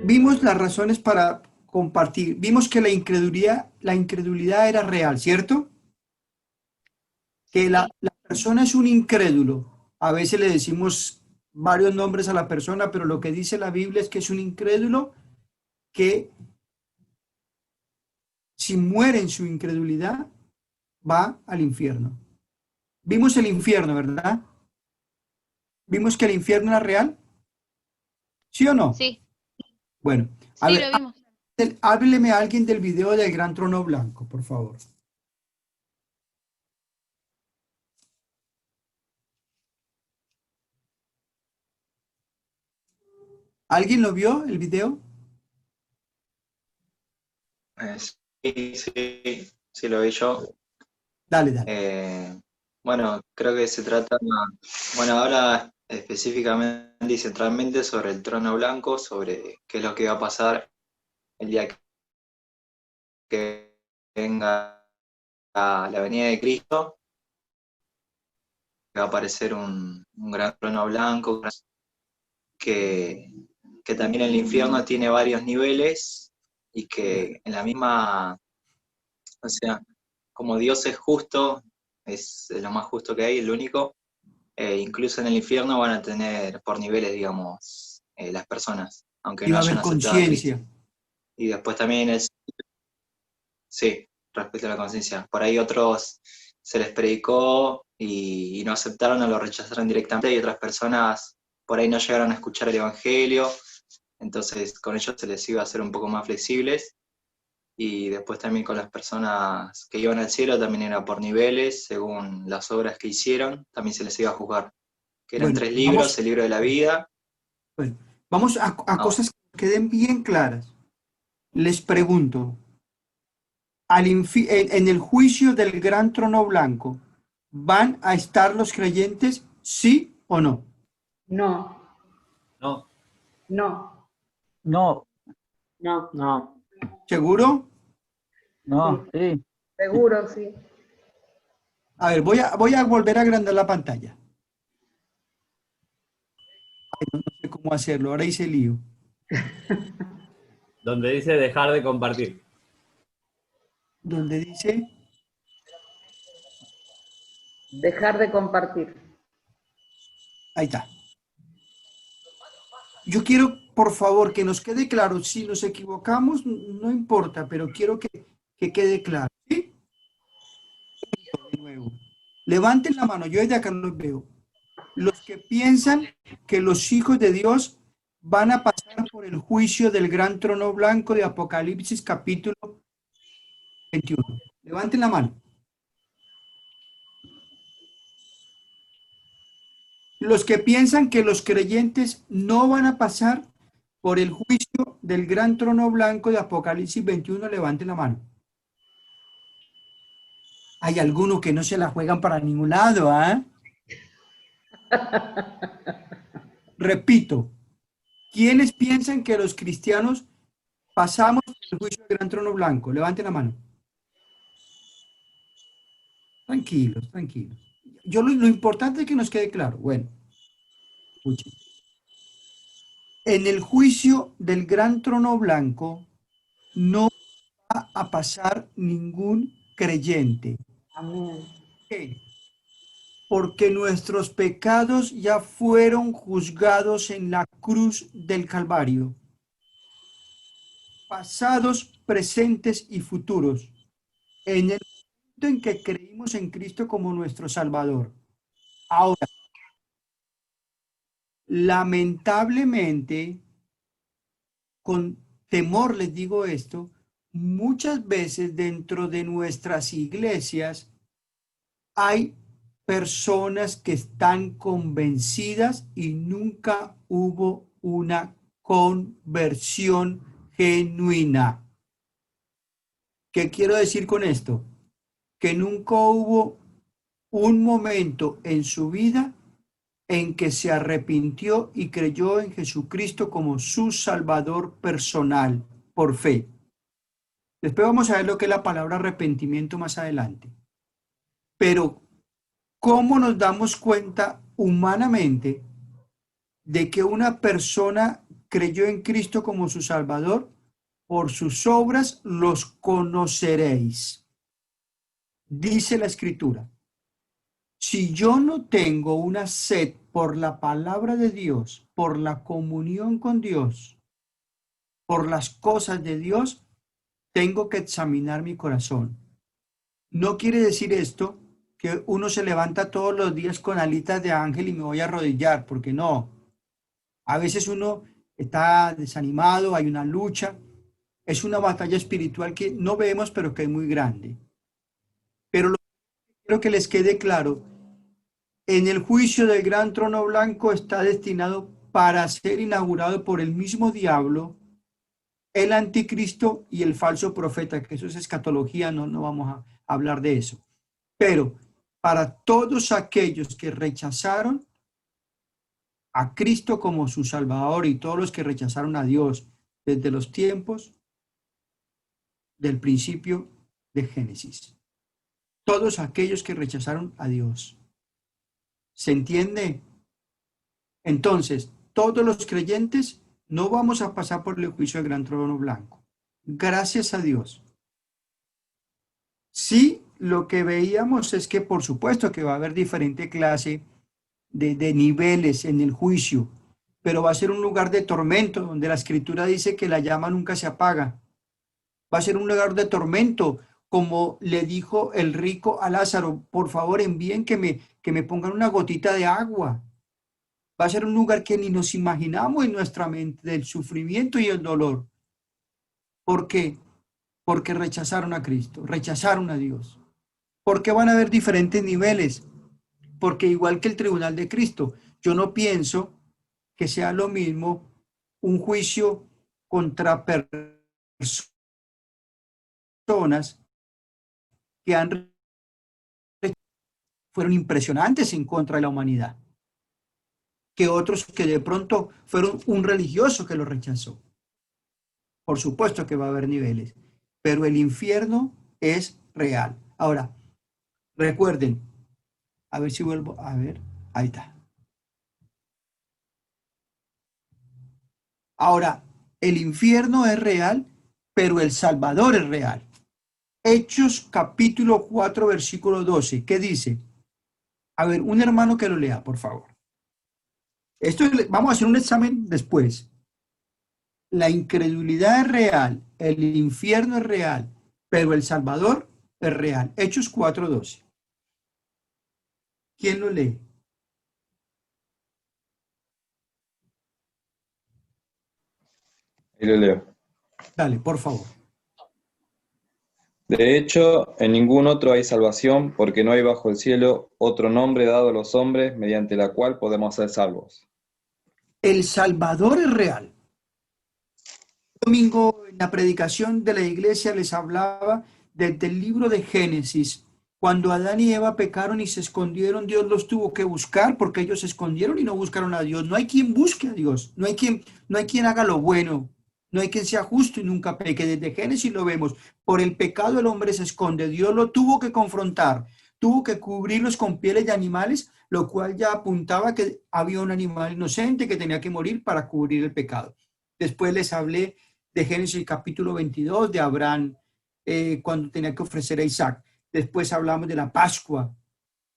Vimos las razones para compartir. Vimos que la incredulidad era real, ¿cierto? Que Sí, la persona es un incrédulo. A veces le decimos varios nombres a la persona, pero lo que dice la Biblia es que es un incrédulo que si muere en su incredulidad va al infierno. Vimos el infierno, ¿verdad? Vimos que el infierno era real, ¿sí o no? sí, Bueno, a sí, ver, lo vimos. hábleme a alguien del video del Gran Trono Blanco, por favor. ¿Alguien lo vio, el video? Sí, sí, sí lo vi yo. Dale, dale. Eh, bueno, creo que se trata, bueno, ahora específicamente y centralmente sobre el trono blanco, sobre qué es lo que va a pasar el día que venga la venida de Cristo, que va a aparecer un gran trono blanco, que, que también el infierno tiene varios niveles y que en la misma, o sea, como Dios es justo, es lo más justo que hay, el único. Incluso en el infierno van a tener por niveles, digamos, las personas, aunque Y no va a hayan haber aceptado a Cristo. conciencia. Y después también es, sí, respecto a la conciencia. Por ahí otros se les predicó y no aceptaron o lo rechazaron directamente y otras personas por ahí no llegaron a escuchar el Evangelio, entonces con ellos se les iba a hacer un poco más flexibles. Y después también con las personas que iban al cielo también era por niveles, según las obras que hicieron, también se les iba a juzgar, que eran Bueno, tres libros, vamos, el libro de la vida. bueno, vamos a No, cosas que queden bien claras. Les pregunto, en el juicio del gran trono blanco, ¿van a estar los creyentes, sí o no? No, No, no, no, no, no, ¿Seguro? sí, no, sí. seguro, sí. A ver, voy a volver a agrandar la pantalla. No sé cómo hacerlo, ahora hice lío. Donde dice dejar de compartir. Donde dice, Dejar de compartir. ahí está. Yo quiero, por favor, que nos quede claro, si nos equivocamos, no importa, pero quiero que quede claro. ¿Sí? De nuevo. Levanten la mano, yo desde acá no los veo. Los que piensan que los hijos de Dios van a pasar por el juicio del gran trono blanco de Apocalipsis capítulo 21. Levanten la mano. Los que piensan que los creyentes no van a pasar por el juicio del gran trono blanco de Apocalipsis 21, levanten la mano. Hay algunos que no se la juegan para ningún lado, ¿ah? Repito, ¿quiénes piensan que los cristianos pasamos por el juicio del gran trono blanco? Levanten la mano. Tranquilos, tranquilos. Lo importante es que nos quede claro. Bueno, escuchen. En el juicio del gran trono blanco no va a pasar ningún creyente. Amén. ¿Por qué? Porque nuestros pecados ya fueron juzgados en la cruz del Calvario, pasados, presentes y futuros, en el momento en que creímos en Cristo como nuestro Salvador. Ahora, lamentablemente, con temor les digo esto, muchas veces dentro de nuestras iglesias hay personas que están convencidas y nunca hubo una conversión genuina. ¿Qué quiero decir con esto? Que nunca hubo un momento en su vida en que se arrepintió y creyó en Jesucristo como su Salvador personal por fe. Después vamos a ver lo que es la palabra arrepentimiento más adelante. Pero, ¿cómo nos damos cuenta humanamente de que una persona creyó en Cristo como su Salvador, por sus obras los conoceréis. Dice la Escritura, si yo no tengo una sed por la palabra de Dios, por la comunión con Dios, por las cosas de Dios, tengo que examinar mi corazón. No quiere decir esto que uno se levanta todos los días con alitas de ángel y me voy a arrodillar, porque no. A veces uno está desanimado, hay una lucha, es una batalla espiritual que no vemos, pero que es muy grande. Pero lo que quiero que les quede claro, en el juicio del gran trono blanco está destinado para ser inaugurado por el mismo diablo, el anticristo y el falso profeta, que eso es escatología, no vamos a hablar de eso. Pero para todos aquellos que rechazaron a Cristo como su Salvador y todos los que rechazaron a Dios desde los tiempos del principio de Génesis. Todos aquellos que rechazaron a Dios. ¿Se entiende? Entonces, todos los creyentes no vamos a pasar por el juicio del gran trono blanco. Gracias a Dios. Sí, lo que veíamos es que por supuesto que va a haber diferente clase de niveles en el juicio, pero va a ser un lugar de tormento, donde la Escritura dice que la llama nunca se apaga. Va a ser un lugar de tormento, como le dijo el rico a Lázaro, por favor envíen que me pongan una gotita de agua. Va a ser un lugar que ni nos imaginamos en nuestra mente, del sufrimiento y el dolor. ¿Por qué? Porque rechazaron a Cristo, rechazaron a Dios. ¿Por qué van a haber diferentes niveles? Porque igual que el tribunal de Cristo, yo no pienso que sea lo mismo un juicio contra personas que fueron impresionantes en contra de la humanidad, que otros que de pronto fueron un religioso que lo rechazó. Por supuesto que va a haber niveles, pero el infierno es real. Ahora, recuerden, a ver si vuelvo, a ver, ahí está. Ahora, el infierno es real, pero el Salvador es real. Hechos capítulo 4, versículo 12, ¿qué dice? A ver, un hermano que lo lea, por favor. Esto vamos a hacer un examen después. La incredulidad es real, el infierno es real, pero el Salvador es real. Hechos 4, 12. ¿Quién lo lee? Y lo leo. Dale, por favor. De hecho, en ningún otro hay salvación, porque no hay bajo el cielo otro nombre dado a los hombres mediante la cual podemos ser salvos. El Salvador es real. Domingo en la predicación de la iglesia les hablaba desde el libro de Génesis. Cuando Adán y Eva pecaron y se escondieron, Dios los tuvo que buscar porque ellos se escondieron y no buscaron a Dios. No hay quien busque a Dios, no hay quien haga lo bueno, no hay quien sea justo y nunca peque. Desde Génesis lo vemos. Por el pecado el hombre se esconde. Dios lo tuvo que confrontar, tuvo que cubrirlos con pieles de animales, lo cual ya apuntaba que había un animal inocente que tenía que morir para cubrir el pecado. Después les hablé de Génesis capítulo 22, de Abraham, cuando tenía que ofrecer a Isaac. Después hablamos de la Pascua,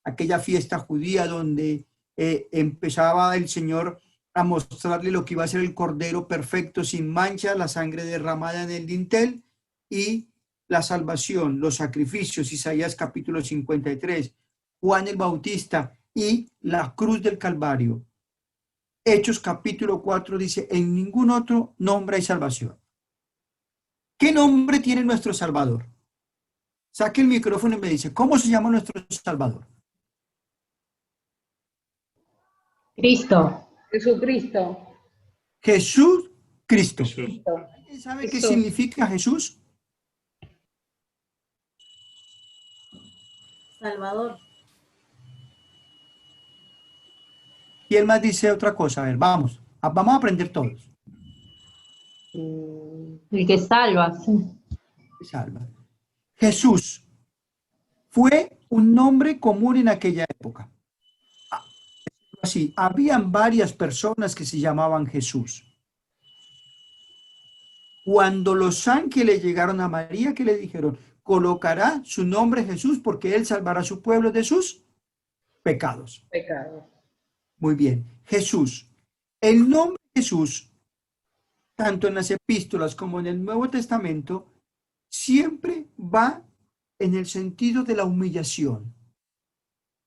aquella fiesta judía donde empezaba el Señor a mostrarle lo que iba a ser el Cordero perfecto, sin mancha, la sangre derramada en el dintel y la salvación, los sacrificios, Isaías capítulo 53, Juan el Bautista y la cruz del Calvario. Hechos capítulo 4 dice, en ningún otro nombre hay salvación. ¿Qué nombre tiene nuestro Salvador? Saque el micrófono y me dice, ¿cómo se llama nuestro Salvador? Cristo. Jesucristo. Jesús Cristo. Jesús. ¿Alguien sabe qué Jesús. significa Jesús? Salvador. ¿Quién más dice otra cosa? A ver, vamos a aprender todos. El que salva, sí. Salva. Jesús fue un nombre común en aquella época. Así, habían varias personas que se llamaban Jesús. Cuando los ángeles llegaron a María, ¿qué le dijeron? Colocará su nombre Jesús porque él salvará a su pueblo de sus pecados. Pecado. Muy bien. Jesús. El nombre Jesús, tanto en las epístolas como en el Nuevo Testamento, siempre va en el sentido de la humillación.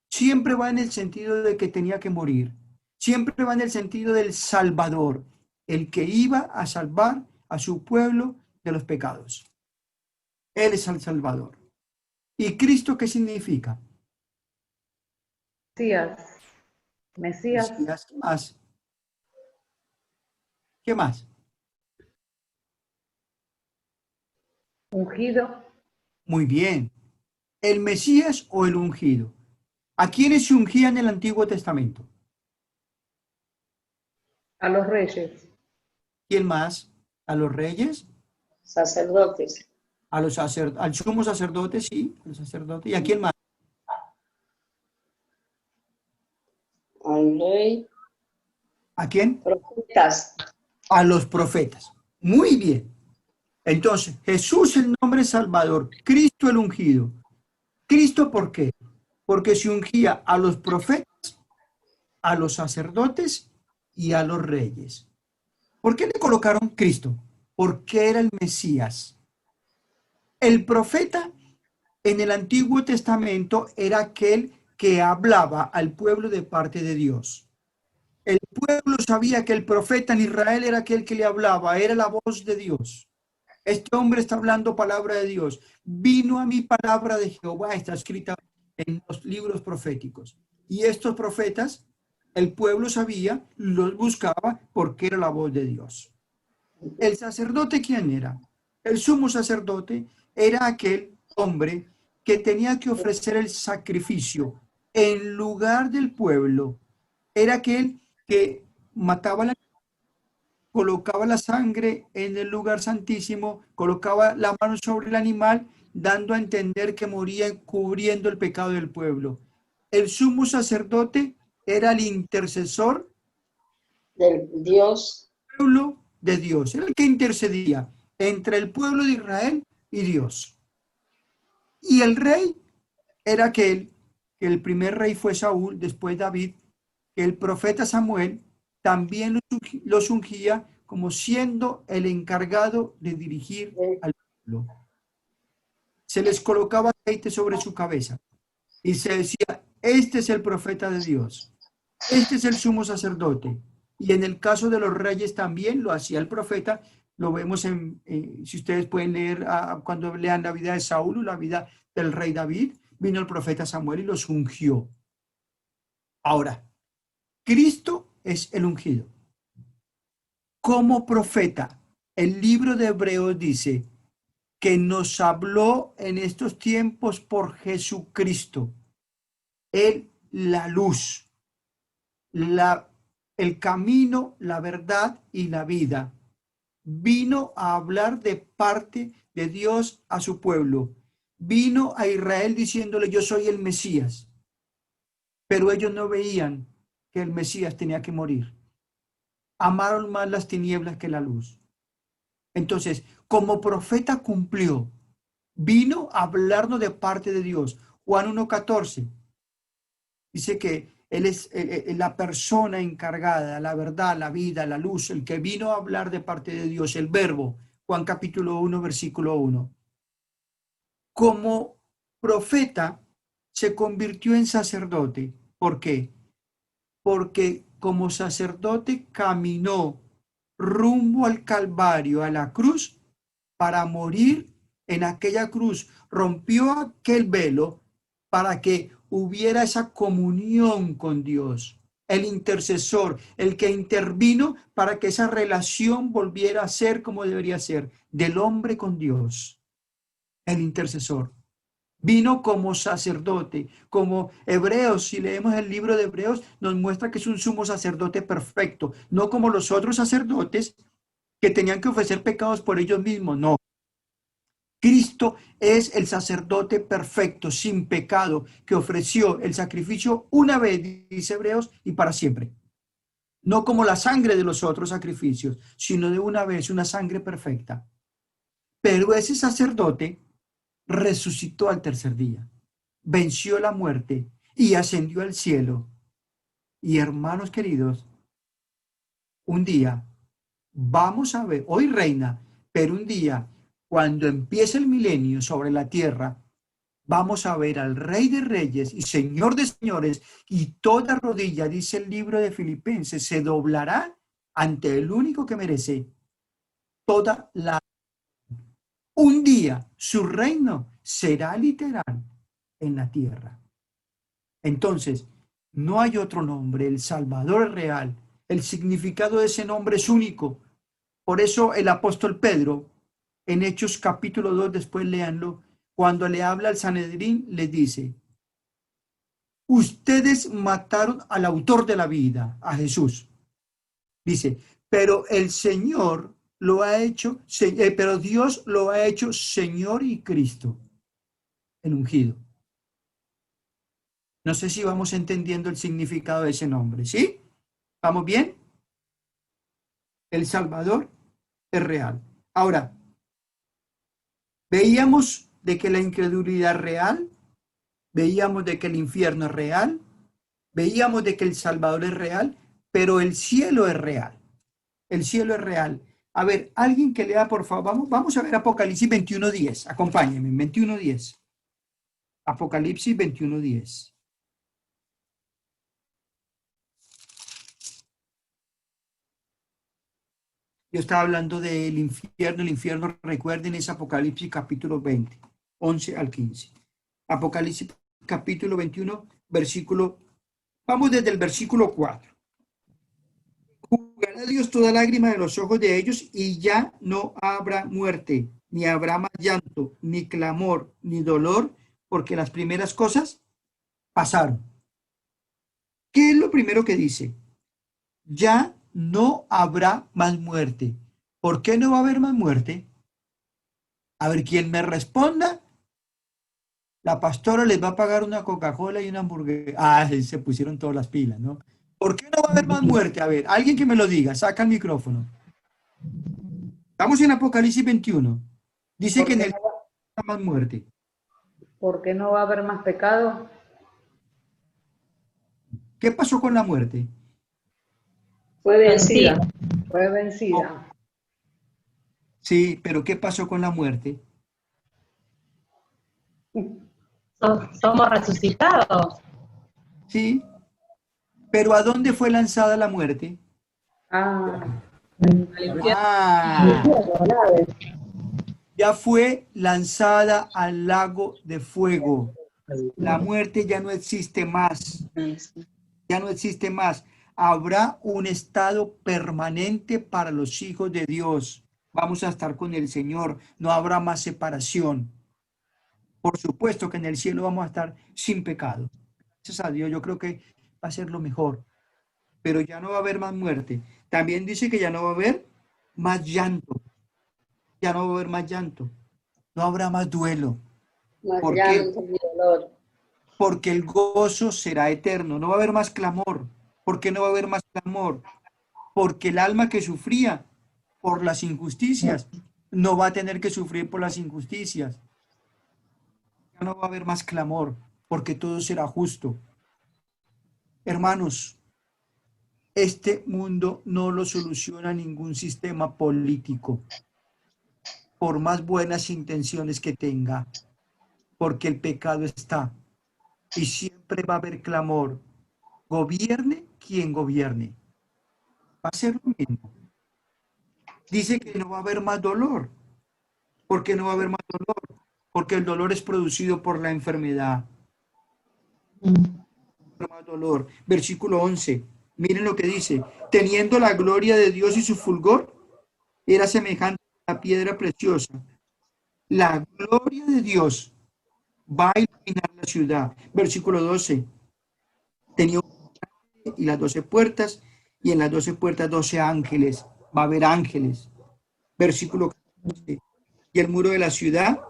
Siempre va en el sentido de que tenía que morir. Siempre va en el sentido del Salvador, el que iba a salvar a su pueblo de los pecados. Él es el Salvador. ¿Y Cristo qué significa? Mesías. ¿Qué más? ¿Qué más? Ungido. Muy bien. ¿El Mesías o el ungido? ¿A quiénes se ungían en el Antiguo Testamento? A los reyes. ¿Quién más? ¿A los reyes? Sacerdotes. Al sumo sacerdote, sí, al sacerdote. ¿Y a quién más? Al rey. ¿A quién? Profetas. A los profetas. Muy bien. Entonces, Jesús el nombre Salvador, Cristo el ungido. ¿Cristo por qué? Porque se ungía a los profetas, a los sacerdotes y a los reyes. ¿Por qué le colocaron Cristo? Porque era el Mesías. El profeta en el Antiguo Testamento era aquel que hablaba al pueblo de parte de Dios. El pueblo sabía que el profeta en Israel era aquel que le hablaba, era la voz de Dios. Este hombre está hablando palabra de Dios. Vino a mí palabra de Jehová, está escrita en los libros proféticos. Y estos profetas, el pueblo sabía, los buscaba porque era la voz de Dios. ¿El sacerdote quién era? El sumo sacerdote era aquel hombre que tenía que ofrecer el sacrificio en lugar del pueblo. Era aquel que mataba la colocaba la sangre en el lugar santísimo, colocaba la mano sobre el animal, dando a entender que moría cubriendo el pecado del pueblo. El sumo sacerdote era el intercesor Del Dios. del pueblo de Dios, era el que intercedía entre el pueblo de Israel y Dios. Y el rey era aquel, que el primer rey fue Saúl, después David, que el profeta Samuel también los ungía como siendo el encargado de dirigir al pueblo. Se les colocaba aceite sobre su cabeza y se decía, este es el profeta de Dios, este es el sumo sacerdote. Y en el caso de los reyes también lo hacía el profeta, lo vemos si ustedes pueden leer cuando lean la vida de Saúl o la vida del rey David, vino el profeta Samuel y los ungió. Ahora, Cristo es el ungido. Como profeta, el libro de Hebreos dice que nos habló en estos tiempos por Jesucristo, Él la luz, el camino, la verdad y la vida. Vino a hablar de parte de Dios a su pueblo. Vino a Israel diciéndole, yo soy el Mesías. Pero ellos no veían que el Mesías tenía que morir. Amaron más las tinieblas que la luz. Entonces, como profeta cumplió, vino a hablarnos de parte de Dios. Juan 1:14 dice que Él es la persona encargada, la verdad, la vida, la luz, el que vino a hablar de parte de Dios, el verbo. Juan capítulo 1, versículo 1. Como profeta se convirtió en sacerdote. ¿Por qué? Porque como sacerdote caminó rumbo al Calvario, a la cruz, para morir en aquella cruz. Rompió aquel velo para que hubiera esa comunión con Dios. El intercesor, el que intervino para que esa relación volviera a ser como debería ser, del hombre con Dios. El intercesor. Vino como sacerdote, como Hebreos, si leemos el libro de Hebreos, nos muestra que es un sumo sacerdote perfecto, no como los otros sacerdotes que tenían que ofrecer pecados por ellos mismos, no. Cristo es el sacerdote perfecto, sin pecado, que ofreció el sacrificio una vez, dice Hebreos, y para siempre. no como la sangre de los otros sacrificios, sino de una vez, una sangre perfecta. Pero ese sacerdote resucitó al tercer día, venció la muerte y ascendió al cielo. Y hermanos queridos, un día vamos a ver, hoy reina, pero un día, cuando empiece el milenio sobre la tierra, vamos a ver al Rey de Reyes y Señor de Señores, y toda rodilla, dice el libro de Filipenses, se doblará ante el único que merece toda la... Un día su reino será literal en la tierra. Entonces, no hay otro nombre, el Salvador es real. El significado de ese nombre es único. Por eso el apóstol Pedro, en Hechos capítulo 2, después léanlo, cuando le habla al Sanedrín, le dice, ustedes mataron al autor de la vida, a Jesús. Dice, pero el Señor lo ha hecho, pero Dios lo ha hecho Señor y Cristo, el ungido. No sé si vamos entendiendo el significado de ese nombre, ¿sí? ¿Vamos bien? El Salvador es real. Ahora, veíamos de que la incredulidad es real, veíamos de que el infierno es real, veíamos de que el Salvador es real, pero el cielo es real. El cielo es real. A ver, alguien que lea, por favor, vamos a ver Apocalipsis 21:10. Acompáñenme, 21:10. Apocalipsis 21:10. Yo estaba hablando del infierno. El infierno, recuerden, es Apocalipsis capítulo 20, 11 al 15. Apocalipsis capítulo 21, versículo, vamos desde el versículo 4. Jugará Dios toda lágrima de los ojos de ellos y ya no habrá muerte, ni habrá más llanto, ni clamor, ni dolor, porque las primeras cosas pasaron. ¿Qué es lo primero que dice? Ya no habrá más muerte. ¿Por qué no va a haber más muerte? A ver, quien me responda, la pastora les va a pagar una Coca-Cola y una hamburguesa. Ah, se pusieron todas las pilas, ¿no? ¿Por qué no va a haber más muerte? A ver, alguien que me lo diga, saca el micrófono. Estamos en Apocalipsis 21. Dice que en el no habrá más muerte. ¿Por qué no va a haber más pecado? ¿Qué pasó con la muerte? Fue vencida. Fue vencida. Sí, pero ¿qué pasó con la muerte? Somos resucitados. Sí, pero ¿a dónde fue lanzada la muerte? Ah, Ah, ya fue lanzada al lago de fuego. La muerte ya no existe más. Ya no existe más. Habrá un estado permanente para los hijos de Dios. Vamos a estar con el Señor. No habrá más separación. Por supuesto que en el cielo vamos a estar sin pecado. Gracias a Dios, yo creo que va a ser lo mejor. Pero ya no va a haber más muerte. También dice que ya no va a haber más llanto. Ya no va a haber más llanto. No habrá más duelo. Más ¿Por qué? llanto y dolor. Porque el gozo será eterno. No va a haber más clamor. ¿Por qué no va a haber más clamor? Porque el alma que sufría por las injusticias no va a tener que sufrir por las injusticias. Ya no va a haber más clamor, porque todo será justo. Hermanos, este mundo no lo soluciona ningún sistema político, por más buenas intenciones que tenga, porque el pecado está y siempre va a haber clamor. Gobierne quien gobierne. Va a ser lo mismo. Dice que no va a haber más dolor. ¿Por qué no va a haber más dolor? Porque el dolor es producido por la enfermedad. Más dolor. Versículo 11. Miren lo que dice. Teniendo la gloria de Dios y su fulgor, era semejante a la piedra preciosa. La gloria de Dios va a iluminar la ciudad. Versículo 12. Tenía y las 12 puertas, y en las 12 puertas 12 ángeles. Va a haber ángeles. Versículo 14. Y el muro de la ciudad,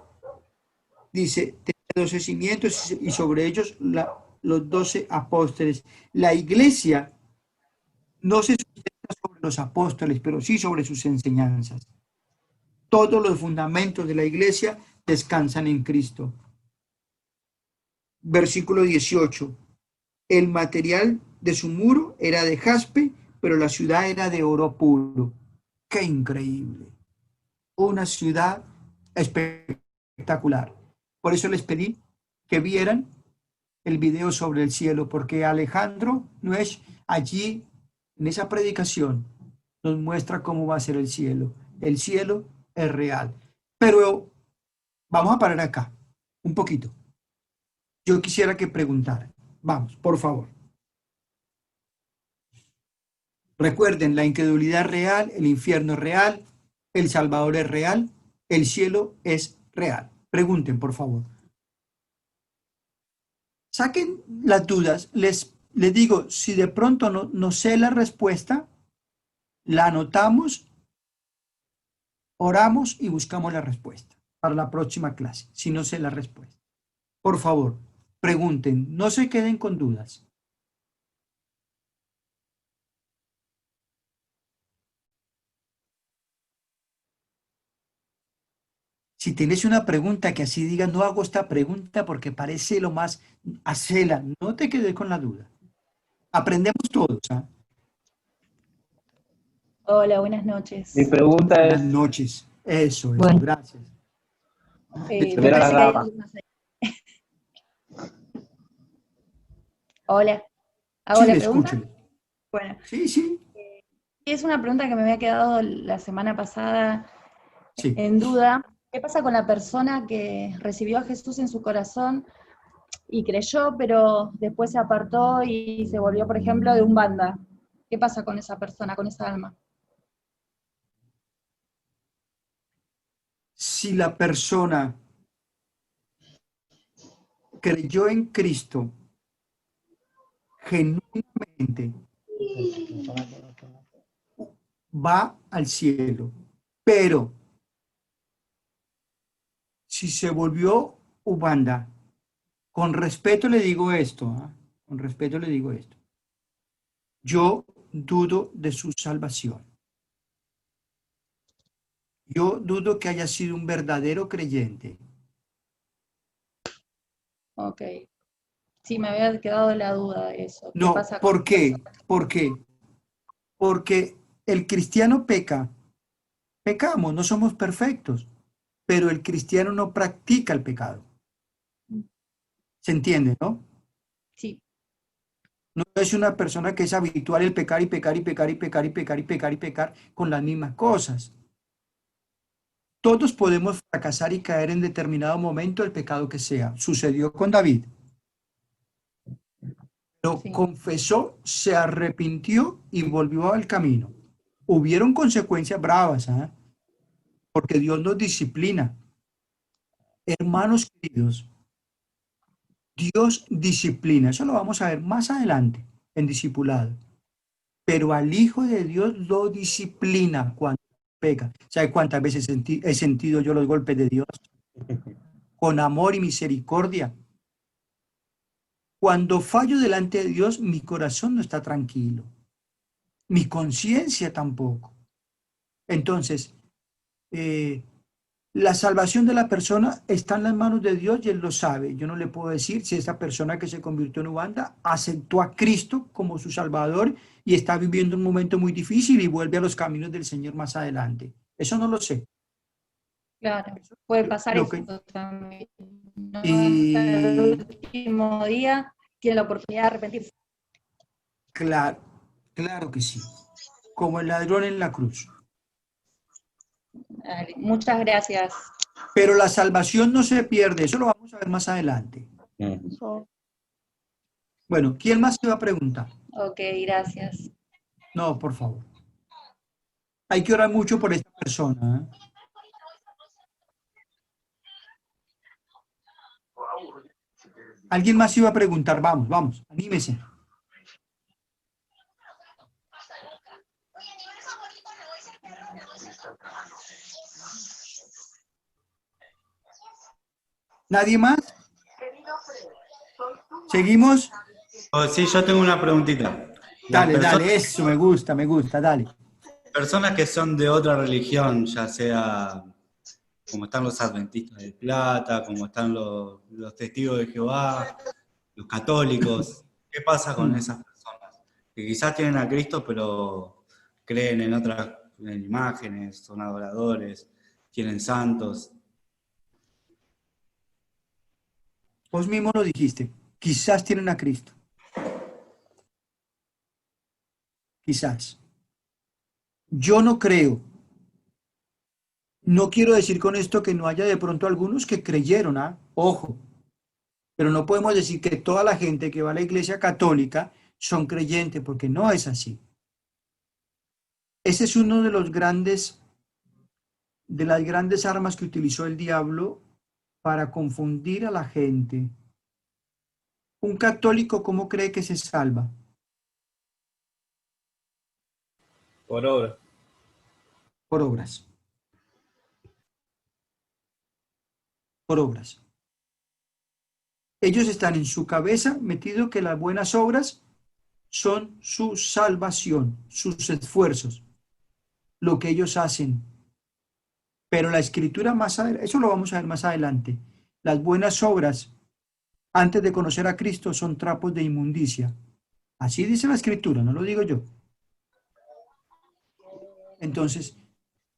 dice, tenía 12 cimientos y sobre ellos los 12 apóstoles. La iglesia no se sustenta sobre los apóstoles, pero sí sobre sus enseñanzas. Todos los fundamentos de la iglesia descansan en Cristo. Versículo 18. El material de su muro era de jaspe, pero la ciudad era de oro puro. ¡Qué increíble! Una ciudad espectacular. Por eso les pedí que vieran el video sobre el cielo, porque Alejandro Nuech allí, en esa predicación, nos muestra cómo va a ser el cielo. El cielo es real. Pero vamos a parar acá, un poquito. Yo quisiera que preguntaran. Vamos, por favor. Recuerden, la incredulidad es real, el infierno es real, el Salvador es real, el cielo es real. Pregunten, por favor. Saquen las dudas. Les digo, si de pronto no sé la respuesta, la anotamos, oramos y buscamos la respuesta para la próxima clase, si no sé la respuesta. Por favor, pregunten, no se queden con dudas. Si tienes una pregunta que así diga, no hago esta pregunta porque parece lo más, hacela, no te quedes con la duda. Aprendemos todos, ¿ah? Hola, buenas noches. Mi pregunta Buenas es, noches. Eso, Bueno. gracias. Me Primero parece la que hay dama. alguien más ahí. Hola. ¿Hago Sí, la le pregunta? escucho. Bueno, Sí, es una pregunta que me había quedado la semana pasada sí. en duda. ¿Qué pasa con la persona que recibió a Jesús en su corazón y creyó, pero después se apartó y se volvió, por ejemplo, de un banda? ¿Qué pasa con esa persona, con esa alma? Si la persona creyó en Cristo genuinamente, va al cielo. Pero si se volvió ubanda, con respeto le digo esto, ¿ah? Con respeto le digo esto. Yo dudo de su salvación. Yo dudo que haya sido un verdadero creyente. Ok. Sí, me había quedado la duda de eso. ¿Qué No, pasa con ¿por qué? ¿Por qué? Porque el cristiano peca. Pecamos, no somos perfectos, pero el cristiano no practica el pecado. ¿Se entiende, no? Sí, No es una persona que es habitual el pecar y pecar y pecar y pecar y pecar y pecar y pecar con las mismas cosas. Todos podemos fracasar y caer en determinado momento el pecado que sea. Sucedió con David. Pero sí. confesó, se arrepintió y volvió al camino. Hubieron consecuencias bravas, ¿eh? Porque Dios nos disciplina. Hermanos queridos, Dios disciplina. Eso lo vamos a ver más adelante en discipulado. Pero al Hijo de Dios lo disciplina cuando peca. ¿Sabe cuántas veces he sentido yo los golpes de Dios? Con amor y misericordia. Cuando fallo delante de Dios, mi corazón no está tranquilo. Mi conciencia tampoco. Entonces, la salvación de la persona está en las manos de Dios y Él lo sabe. Yo no le puedo decir si esa persona que se convirtió en Uganda aceptó a Cristo como su Salvador y está viviendo un momento muy difícil y vuelve a los caminos del Señor más adelante. Eso no lo sé. Claro, puede pasar Lo eso que, también. No, hasta el y último día tiene la oportunidad de arrepentirse. claro, claro que sí. Como el ladrón en la cruz. Dale, muchas gracias. Pero la salvación no se pierde. Eso lo vamos a ver más adelante. Bueno, ¿quién más iba a preguntar? Ok, gracias. No, por favor. Hay que orar mucho por esta persona, ¿eh? ¿Alguien más iba a preguntar? Vamos, vamos, anímese. ¿Nadie más? ¿Seguimos? Oh, sí, yo tengo una preguntita. Las Dale, personas, dale, eso me gusta, dale. personas que son de otra religión, ya sea como están los adventistas de plata, como están los testigos de Jehová, los católicos. ¿Qué pasa con esas personas? Que quizás tienen a Cristo, pero creen en otras en imágenes, son adoradores, tienen santos. Vos mismo lo dijiste, quizás tienen a Cristo, quizás. Yo no creo. No quiero decir con esto que no haya de pronto algunos que creyeron, ¿ah? Ojo, pero no podemos decir que toda la gente que va a la iglesia católica son creyentes, porque no es así. Ese es uno de las grandes armas que utilizó el diablo para confundir a la gente. Un católico, ¿cómo cree que se salva? Por obra. Por obras. Por obras. Ellos están en su cabeza metido que las buenas obras son su salvación, sus esfuerzos, lo que ellos hacen. Pero la escritura más adelante, eso lo vamos a ver más adelante. Las buenas obras antes de conocer a Cristo son trapos de inmundicia. Así dice la escritura, no lo digo yo. Entonces,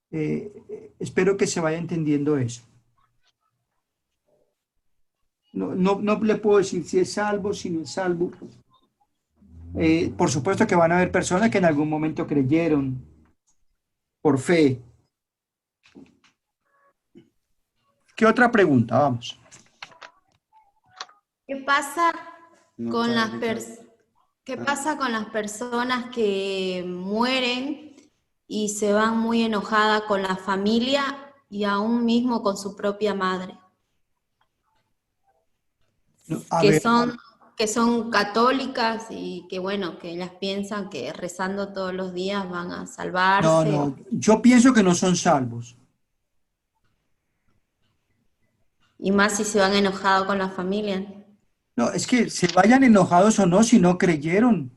espero que se vaya entendiendo eso. No le puedo decir si es salvo, si no es salvo. Por supuesto que van a haber personas que en algún momento creyeron por fe. ¿Qué otra pregunta? Vamos. ¿Qué pasa No con está las escuchando. ¿Qué pasa con las personas que mueren y se van muy enojadas con la familia y aún mismo con su propia madre? No, a Que ver, son católicas y que bueno, que ellas piensan que rezando todos los días van a salvarse. yo pienso que no son salvos. Y más si se van enojados con la familia. No, es que se vayan enojados o no si no creyeron.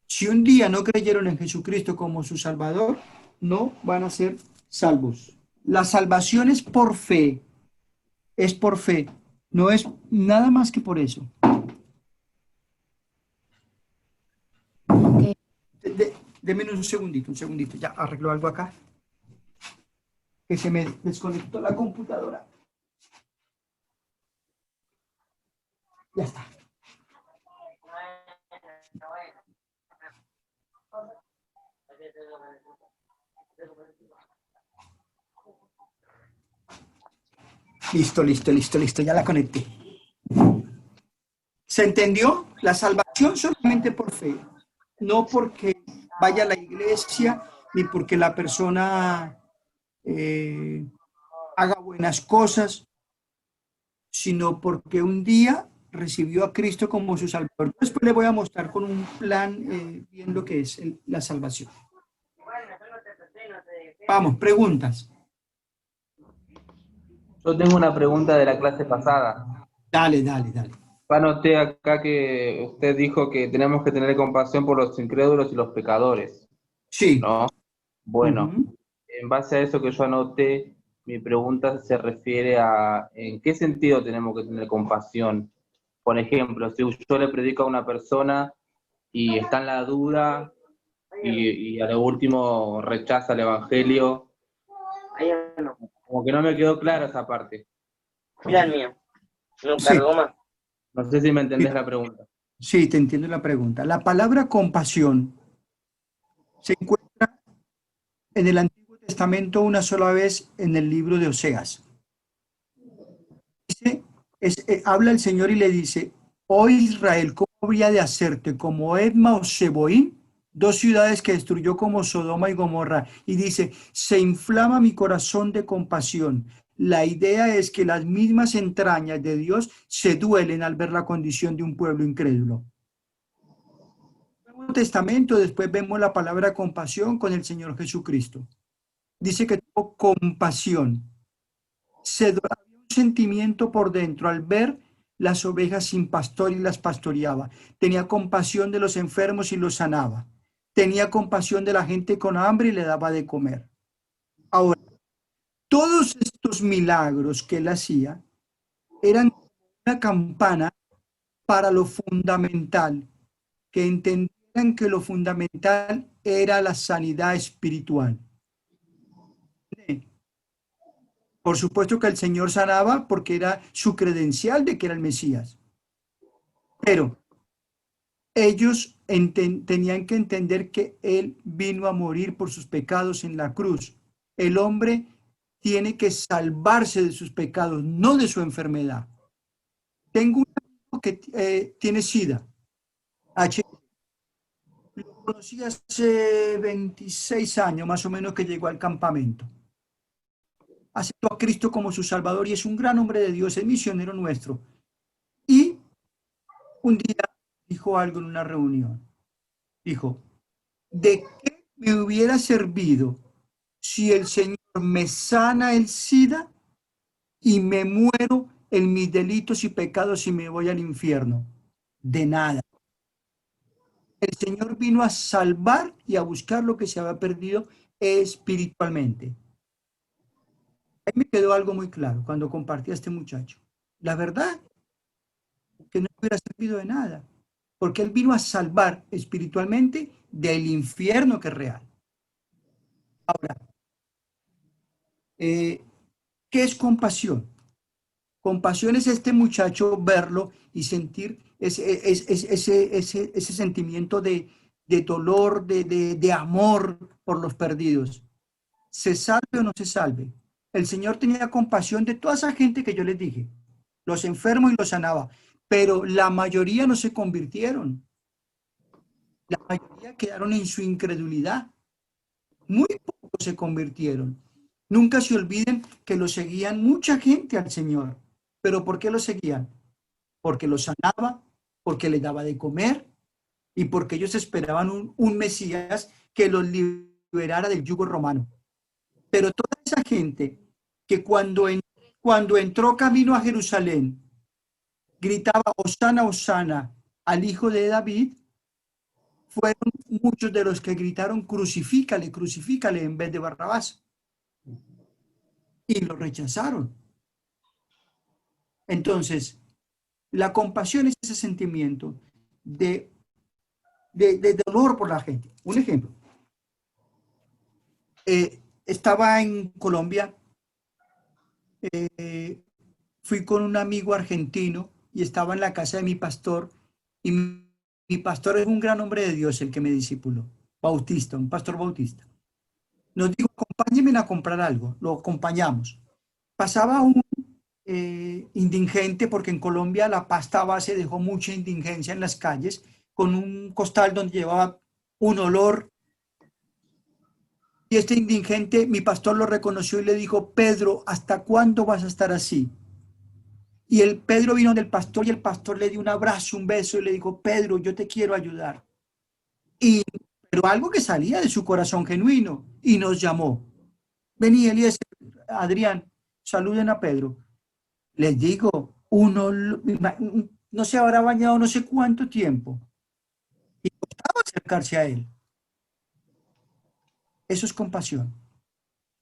Si un día no creyeron en Jesucristo como su Salvador, no van a ser salvos. La salvación es por fe, no es nada más que por eso. Ok. Deme un segundito, ya arreglo algo acá, que se me desconectó la computadora. Ya está. Listo, ya la conecté. ¿Se entendió? La salvación solamente por fe, no porque vaya a la iglesia, ni porque la persona haga buenas cosas, sino porque un día recibió a Cristo como su Salvador. Después le voy a mostrar con un plan bien lo que es la salvación. Vamos, preguntas. Yo tengo una pregunta de la clase pasada. Dale. Yo anoté acá que usted dijo que tenemos que tener compasión por los incrédulos y los pecadores, Sí. ¿no? Bueno, Uh-huh. en base a eso que yo anoté, mi pregunta se refiere a ¿en qué sentido tenemos que tener compasión? Por ejemplo, si yo le predico a una persona y está en la duda y a lo último rechaza el evangelio, como que no me quedó clara esa parte. Mira el mío. No Sí. cargó más. No sé si me entendés la pregunta. Sí, te entiendo la pregunta. La palabra compasión se encuentra en el Antiguo Testamento una sola vez en el libro de Oseas. Habla el Señor y le dice: oh Israel, ¿cómo habría de hacerte como Edma o Seboín, dos ciudades que destruyó como Sodoma y Gomorra? Y dice: se inflama mi corazón de compasión. La idea es que las mismas entrañas de Dios se duelen al ver la condición de un pueblo incrédulo. En el Nuevo Testamento después vemos la palabra compasión con el Señor Jesucristo. Dice que tuvo compasión. Había un sentimiento por dentro al ver las ovejas sin pastor y las pastoreaba. Tenía compasión de los enfermos y los sanaba. Tenía compasión de la gente con hambre y le daba de comer. Ahora, todos estos milagros que él hacía eran una campana para lo fundamental, que entendieran que lo fundamental era la sanidad espiritual. Por supuesto que el Señor sanaba porque era su credencial de que era el Mesías. Pero ellos tenían que entender que Él vino a morir por sus pecados en la cruz. El hombre tiene que salvarse de sus pecados, no de su enfermedad. Tengo un amigo que tiene SIDA, lo conocí hace 26 años más o menos que llegó al campamento. Aceptó a Cristo como su Salvador y es un gran hombre de Dios, es misionero nuestro. Y un día dijo algo en una reunión. Dijo, ¿de qué me hubiera servido si el Señor me sana el SIDA y me muero en mis delitos y pecados y me voy al infierno? De nada. El Señor vino a salvar y a buscar lo que se había perdido espiritualmente. Ahí me quedó algo muy claro cuando compartí a este muchacho. La verdad, que no hubiera servido de nada, porque él vino a salvar espiritualmente del infierno que es real. Ahora, ¿qué es compasión? Compasión es este muchacho verlo y sentir ese sentimiento de dolor, de amor por los perdidos. ¿Se salve o no se salve? El Señor tenía compasión de toda esa gente que yo les dije, los enfermos y los sanaba, pero la mayoría no se convirtieron. La mayoría quedaron en su incredulidad. Muy pocos se convirtieron. Nunca se olviden que lo seguían mucha gente al Señor. ¿Pero por qué lo seguían? Porque lo sanaba, porque le daba de comer y porque ellos esperaban un Mesías que los liberara del yugo romano. Pero toda esa gente que cuando entró camino a Jerusalén, gritaba, Hosana, Hosana, al Hijo de David, fueron muchos de los que gritaron, crucifícale, crucifícale, en vez de Barrabás. Y lo rechazaron. Entonces, la compasión es ese sentimiento de dolor por la gente. Un ejemplo. Estaba en Colombia, fui con un amigo argentino y estaba en la casa de mi pastor y mi pastor es un gran hombre de Dios, el que me discipuló, bautista, un pastor bautista. Nos dijo, acompáñenme a comprar algo, lo acompañamos. Pasaba un indigente, porque en Colombia la pasta base dejó mucha indigencia en las calles, con un costal donde llevaba un olor. Y este indigente, mi pastor lo reconoció y le dijo, Pedro, ¿hasta cuándo vas a estar así? Y el Pedro vino del pastor y el pastor le dio un abrazo, un beso y le dijo, Pedro, yo te quiero ayudar. Pero algo que salía de su corazón genuino y nos llamó. Vení, Elías, Adrián, saluden a Pedro. Les digo, uno no se habrá bañado no sé cuánto tiempo y costaba acercarse a él. Eso es compasión.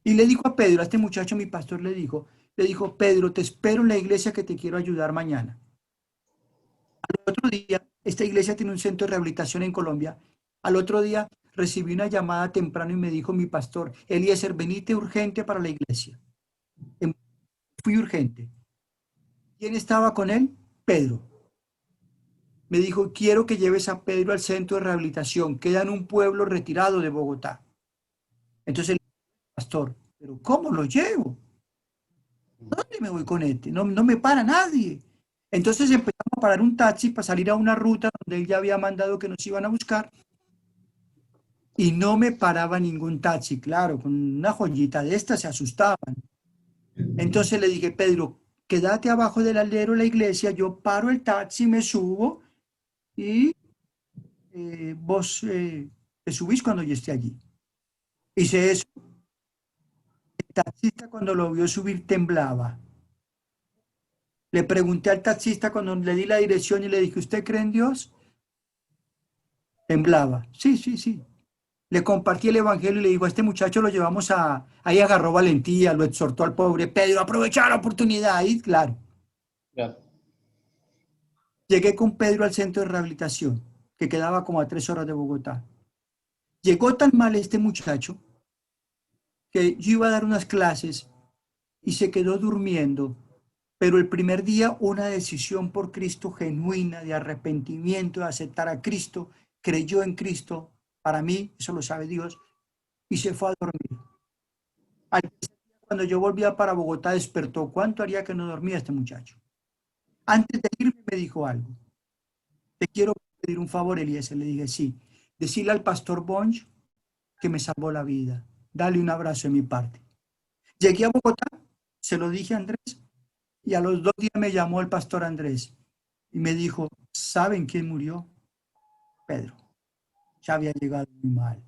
Y le dijo a Pedro, a este muchacho, mi pastor le dijo, Pedro, te espero en la iglesia que te quiero ayudar mañana. Al otro día, esta iglesia tiene un centro de rehabilitación en Colombia. Al otro día recibí una llamada temprano y me dijo mi pastor, Eliezer, venite urgente para la iglesia. Fui urgente. ¿Quién estaba con él? Pedro. Me dijo, quiero que lleves a Pedro al centro de rehabilitación. Queda en un pueblo retirado de Bogotá. Entonces el pastor, ¿pero cómo lo llevo? ¿Dónde me voy con este? No me para nadie. Entonces empezamos a parar un taxi para salir a una ruta donde él ya había mandado que nos iban a buscar. Y no me paraba ningún taxi, claro, con una joyita de estas se asustaban. Entonces le dije, Pedro, quédate abajo del alero de la iglesia, yo paro el taxi, me subo y vos te subís cuando yo esté allí. Hice eso. El taxista cuando lo vio subir temblaba. Le pregunté al taxista cuando le di la dirección y le dije, ¿usted cree en Dios? Temblaba. Sí, sí, sí. Le compartí el evangelio y le digo, a este muchacho lo llevamos a... Ahí agarró valentía, lo exhortó al pobre Pedro, aprovechar la oportunidad. Ahí, claro. Claro. Llegué con Pedro al centro de rehabilitación, que quedaba como a 3 horas de Bogotá. Llegó tan mal este muchacho que yo iba a dar unas clases y se quedó durmiendo, pero el primer día una decisión por Cristo genuina, de arrepentimiento, de aceptar a Cristo, creyó en Cristo, para mí, eso lo sabe Dios, y se fue a dormir. Al tercer día, cuando yo volvía para Bogotá, despertó. ¿Cuánto haría que no dormía este muchacho? Antes de irme me dijo algo. Te quiero pedir un favor, Eliezer. Le dije, sí. Decirle al pastor Bonch que me salvó la vida. Dale un abrazo de mi parte. Llegué a Bogotá, se lo dije a Andrés, y a los 2 días me llamó el pastor Andrés y me dijo, ¿saben quién murió? Pedro. Ya había llegado muy mal.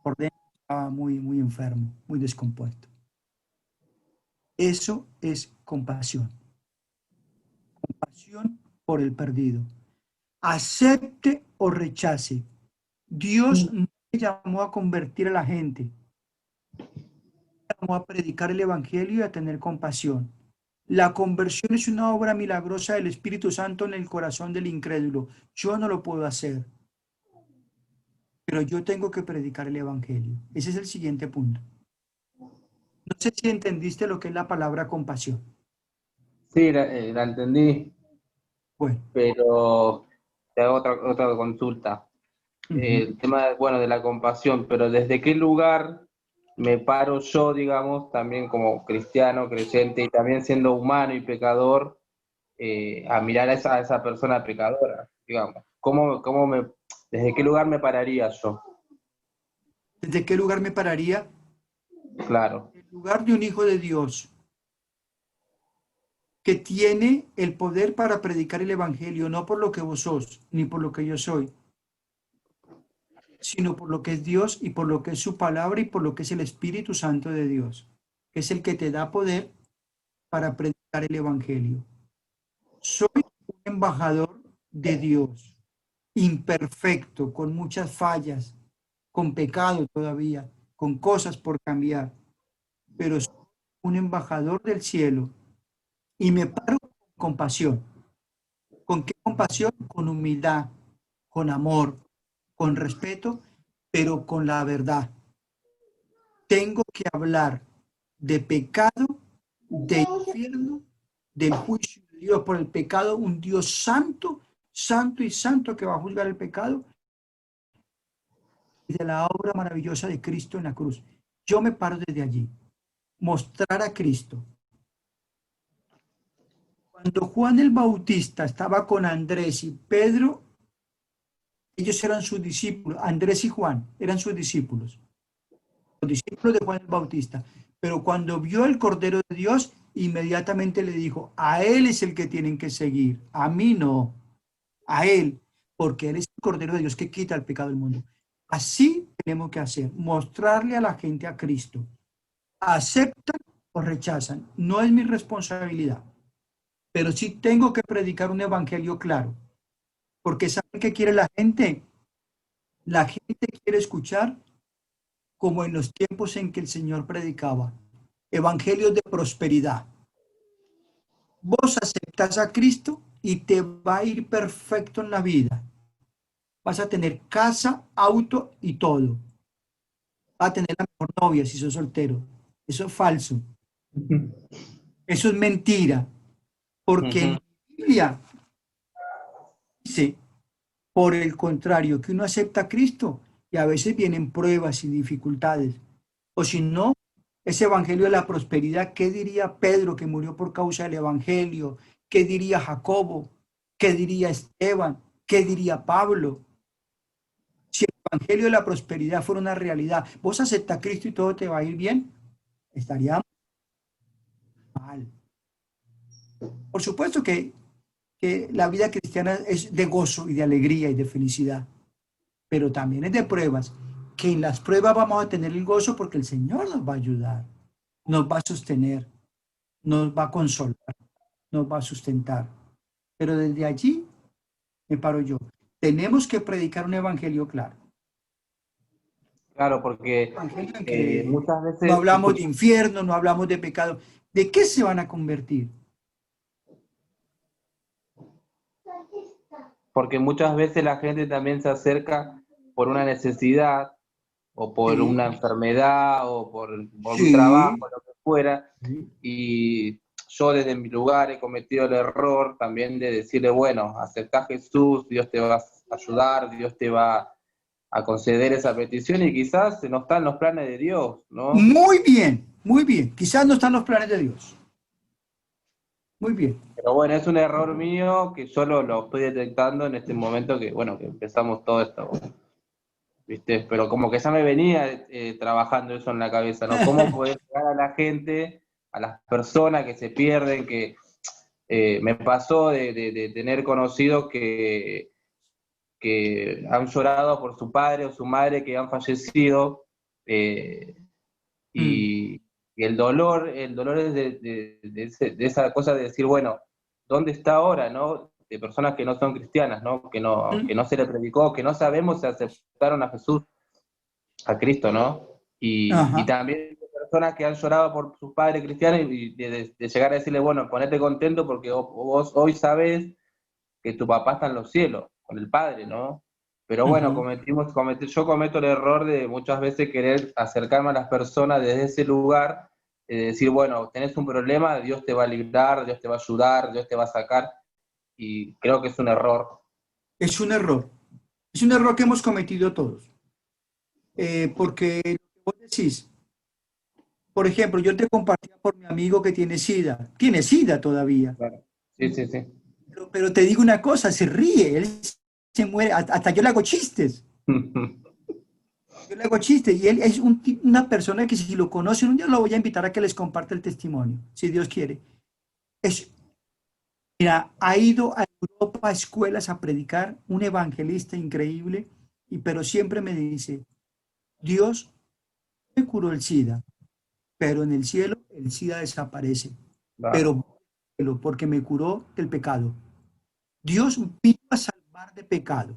Por dentro estaba muy, muy enfermo, muy descompuesto. Eso es compasión. Compasión por el perdido. Acepte o rechace. Dios no me llamó a convertir a la gente. Me llamó a predicar el evangelio y a tener compasión. La conversión es una obra milagrosa del Espíritu Santo en el corazón del incrédulo. Yo no lo puedo hacer, pero yo tengo que predicar el evangelio. Ese es el siguiente punto. No sé si entendiste lo que es la palabra compasión. Sí, la entendí, Bueno, pero te hago otra consulta. El tema, bueno, de la compasión, pero ¿desde qué lugar me paro yo, digamos, también como cristiano, creyente y también siendo humano y pecador, a mirar a esa persona pecadora, digamos? ¿Desde qué lugar me pararía yo? ¿desde qué lugar me pararía? Claro. En lugar de un hijo de Dios que tiene el poder para predicar el evangelio, no por lo que vos sos, ni por lo que yo soy, sino por lo que es Dios y por lo que es su palabra y por lo que es el Espíritu Santo de Dios, que es el que te da poder para predicar el evangelio. Soy un embajador de Dios, imperfecto, con muchas fallas, con pecado todavía, con cosas por cambiar, pero soy un embajador del cielo y me paro con compasión. ¿Con qué compasión? Con humildad, con amor, con respeto, pero con la verdad. Tengo que hablar de pecado, de infierno, del juicio de Dios por el pecado, un Dios santo, santo y santo que va a juzgar el pecado, y de la obra maravillosa de Cristo en la cruz. Yo me paro desde allí, mostrar a Cristo. Cuando Juan el Bautista estaba con Andrés y Pedro, ellos eran sus discípulos, Andrés y Juan eran sus discípulos, los discípulos de Juan el Bautista. Pero cuando vio el Cordero de Dios, inmediatamente le dijo, a él es el que tienen que seguir, a mí no, a él, porque él es el Cordero de Dios que quita el pecado del mundo. Así tenemos que hacer, mostrarle a la gente a Cristo. Aceptan o rechazan, no es mi responsabilidad, pero sí tengo que predicar un evangelio claro, porque ¿saben qué quiere la gente? La gente quiere escuchar como en los tiempos en que el Señor predicaba, evangelios de prosperidad. Vos aceptas a Cristo y te va a ir perfecto en la vida. Vas a tener casa, auto y todo. Vas a tener la mejor novia si sos soltero. Eso es falso. Eso es mentira. Porque en la Biblia dice, por el contrario, que uno acepta a Cristo y a veces vienen pruebas y dificultades. O si no, ese evangelio de la prosperidad, ¿qué diría Pedro que murió por causa del evangelio? ¿Qué diría Jacobo? ¿Qué diría Esteban? ¿Qué diría Pablo? Si el evangelio de la prosperidad fuera una realidad, vos aceptas a Cristo y todo te va a ir bien, estaríamos mal. Por supuesto que la vida cristiana es de gozo y de alegría y de felicidad, pero también es de pruebas, que en las pruebas vamos a tener el gozo porque el Señor nos va a ayudar, nos va a sostener, nos va a consolar. nos va a sustentar. Pero desde allí me paro yo. Tenemos que predicar un evangelio claro. Claro, porque Evangelio en que muchas veces... no hablamos de infierno, no hablamos de pecado. ¿De qué se van a convertir? Porque muchas veces la gente también se acerca por una necesidad, o por Sí. una enfermedad, o por un Sí. trabajo, lo que fuera, Sí. y yo desde mi lugar he cometido el error también de decirle, bueno, aceptá a Jesús, Dios te va a ayudar, Dios te va a conceder esa petición, y quizás no está en los planes de Dios, ¿no? Muy bien, muy bien. Quizás no están los planes de Dios. Muy bien. Pero bueno, es un error mío que yo lo estoy detectando en este momento que, bueno, que empezamos todo esto, ¿viste? Pero como que ya me venía trabajando eso en la cabeza, ¿no? ¿Cómo poder llegar a la gente, a las personas que se pierden, que me pasó de tener conocidos que han llorado por su padre o su madre que han fallecido, y el dolor es de esa cosa de decir, bueno, ¿dónde está ahora, no? De personas que no son cristianas, ¿no? Que no se le predicó, que no sabemos si aceptaron a Jesús, a Cristo, ¿no? Y también de personas que han llorado por sus padres cristianos, y de llegar a decirle, bueno, ponete contento porque vos hoy sabés que tu papá está en los cielos, con el Padre, ¿no? Pero bueno, yo cometo el error de muchas veces querer acercarme a las personas desde ese lugar, de decir, bueno, tenés un problema, Dios te va a librar, Dios te va a ayudar, Dios te va a sacar, y creo que es un error. Es un error. Es un error que hemos cometido todos. Porque vos decís, por ejemplo, yo te compartía por mi amigo que tiene SIDA. Tiene SIDA todavía. Claro. Sí, sí, sí. Pero te digo una cosa, se ríe, él se muere, hasta yo le hago chistes. Yo le hago chistes y él es una persona que si lo conocen un día lo voy a invitar a que les comparte el testimonio, si Dios quiere. Mira, ha ido a Europa, a escuelas a predicar, un evangelista increíble, pero siempre me dice, Dios me curó el SIDA, pero en el cielo el SIDA desaparece. Claro. Pero porque me curó del pecado. Dios vino a salvar de pecado.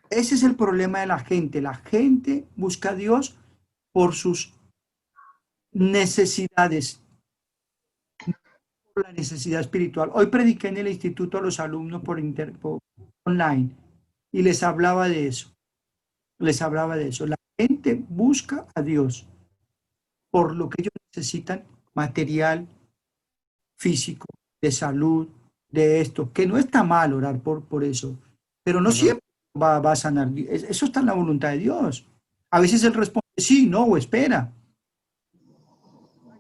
Ese es el problema de la gente. La gente busca a Dios por sus necesidades, por la necesidad espiritual. Hoy prediqué en el instituto a los alumnos por online y les hablaba de eso. Les hablaba de eso. La gente busca a Dios por lo que ellos necesitan, material, físico, de salud, de esto, que no está mal orar por eso, pero no siempre va a sanar. Eso está en la voluntad de Dios. A veces Él responde sí, no, o espera.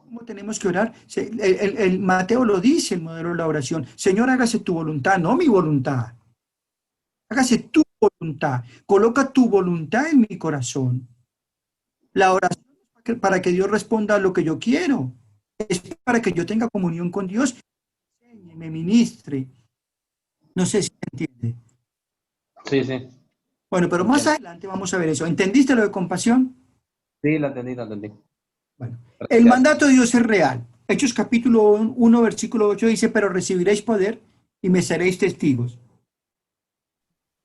¿Cómo tenemos que orar? El Mateo lo dice, el modelo de la oración. Señor, hágase tu voluntad, no mi voluntad. Hágase tu voluntad. Coloca tu voluntad en mi corazón. La oración es para que Dios responda a lo que yo quiero. Es para que yo tenga comunión con Dios, me ministre. No sé si me entiende. Sí, sí. Bueno, pero más adelante vamos a ver eso. ¿Entendiste lo de compasión? Sí, lo entendí. Bueno, el mandato de Dios es real. Hechos capítulo 1, versículo 8 dice, pero recibiréis poder y me seréis testigos.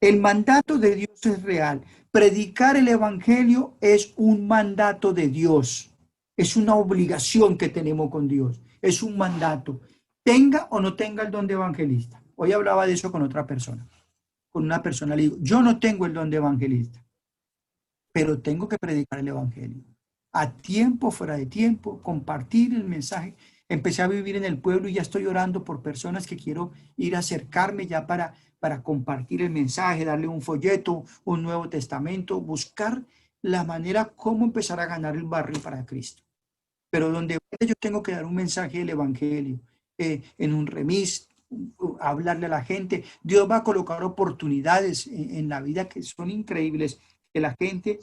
El mandato de Dios es real. Predicar el evangelio es un mandato de Dios. Es una obligación que tenemos con Dios. Es un mandato. Tenga o no tenga el don de evangelista. Hoy hablaba de eso con otra persona. Con una persona le digo, yo no tengo el don de evangelista, pero tengo que predicar el evangelio. A tiempo, fuera de tiempo, compartir el mensaje. Empecé a vivir en el pueblo y ya estoy orando por personas que quiero ir a acercarme ya para compartir el mensaje, darle un folleto, un Nuevo Testamento, buscar la manera cómo empezar a ganar el barrio para Cristo. Pero donde yo tengo que dar un mensaje del evangelio, en un remis, hablarle a la gente. Dios va a colocar oportunidades en la vida que son increíbles, que la gente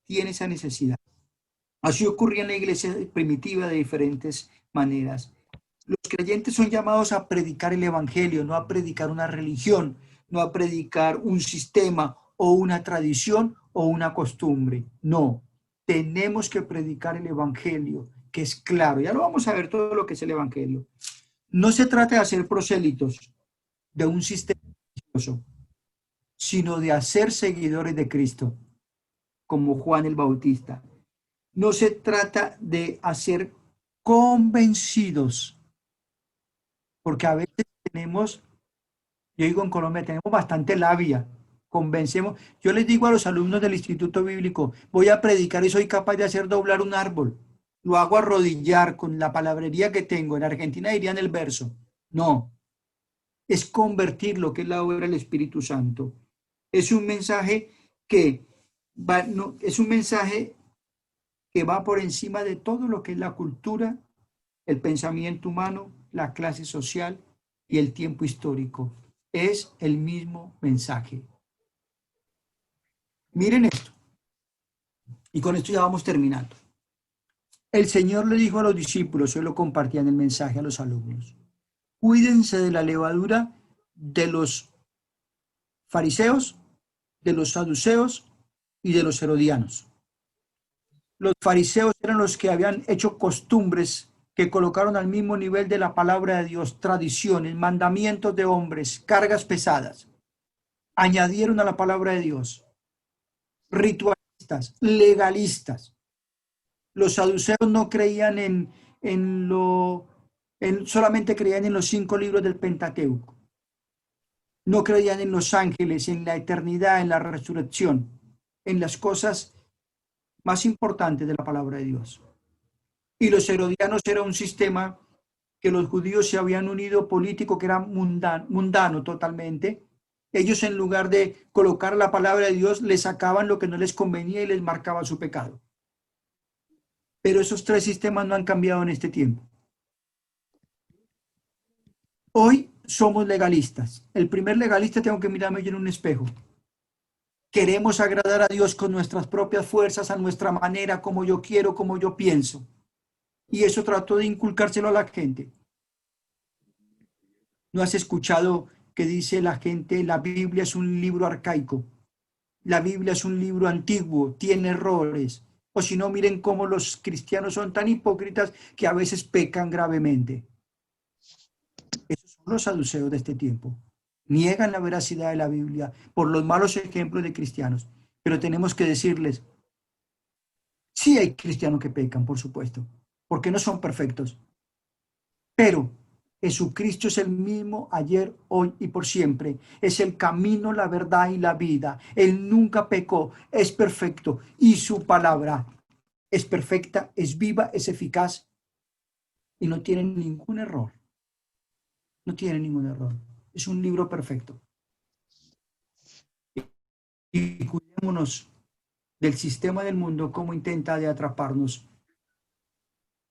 tiene esa necesidad. Así ocurría en la iglesia primitiva de diferentes maneras. Los creyentes son llamados a predicar el evangelio, no a predicar una religión, no a predicar un sistema o una tradición o una costumbre. No, tenemos que predicar el evangelio, que es claro. Ya lo vamos a ver todo lo que es el evangelio. No se trata de hacer prosélitos de un sistema religioso, sino de hacer seguidores de Cristo, como Juan el Bautista. No se trata de hacer convencidos, porque a veces tenemos, yo digo en Colombia, tenemos bastante labia, convencemos. Yo les digo a los alumnos del Instituto Bíblico, voy a predicar y soy capaz de hacer doblar un árbol. Lo hago arrodillar con la palabrería que tengo. En Argentina dirían el verso. No, es convertir lo que es la obra del Espíritu Santo. Es un mensaje que va, no, es un mensaje que va por encima de todo lo que es la cultura, el pensamiento humano, la clase social y el tiempo histórico. Es el mismo mensaje. Miren esto. Y con esto ya vamos terminando. El Señor le dijo a los discípulos, yo lo compartía en el mensaje a los alumnos, cuídense de la levadura de los fariseos, de los saduceos y de los herodianos. Los fariseos eran los que habían hecho costumbres que colocaron al mismo nivel de la palabra de Dios, tradiciones, mandamientos de hombres, cargas pesadas. Añadieron a la palabra de Dios ritualistas, legalistas. Los saduceos no creían solamente creían en los 5 libros del Pentateuco. No creían en los ángeles, en la eternidad, en la resurrección, en las cosas más importantes de la palabra de Dios. Y los herodianos era un sistema que los judíos se habían unido político, que era mundano totalmente. Ellos, en lugar de colocar la palabra de Dios, les sacaban lo que no les convenía y les marcaba su pecado. Pero esos 3 sistemas no han cambiado en este tiempo. Hoy somos legalistas. El primer legalista, tengo que mirarme yo en un espejo. Queremos agradar a Dios con nuestras propias fuerzas, a nuestra manera, como yo quiero, como yo pienso. Y eso trato de inculcárselo a la gente. ¿No has escuchado que dice la gente, la Biblia es un libro arcaico? La Biblia es un libro antiguo, tiene errores. O si no, miren cómo los cristianos son tan hipócritas que a veces pecan gravemente. Esos son los saduceos de este tiempo. Niegan la veracidad de la Biblia por los malos ejemplos de cristianos. Pero tenemos que decirles, sí hay cristianos que pecan, por supuesto, porque no son perfectos. Pero Jesucristo es el mismo ayer, hoy y por siempre. Es el camino, la verdad y la vida. Él nunca pecó, es perfecto y su palabra es perfecta, es viva, es eficaz y no tiene ningún error. No tiene ningún error. Es un libro perfecto. Y cuidémonos del sistema del mundo, como intenta de atraparnos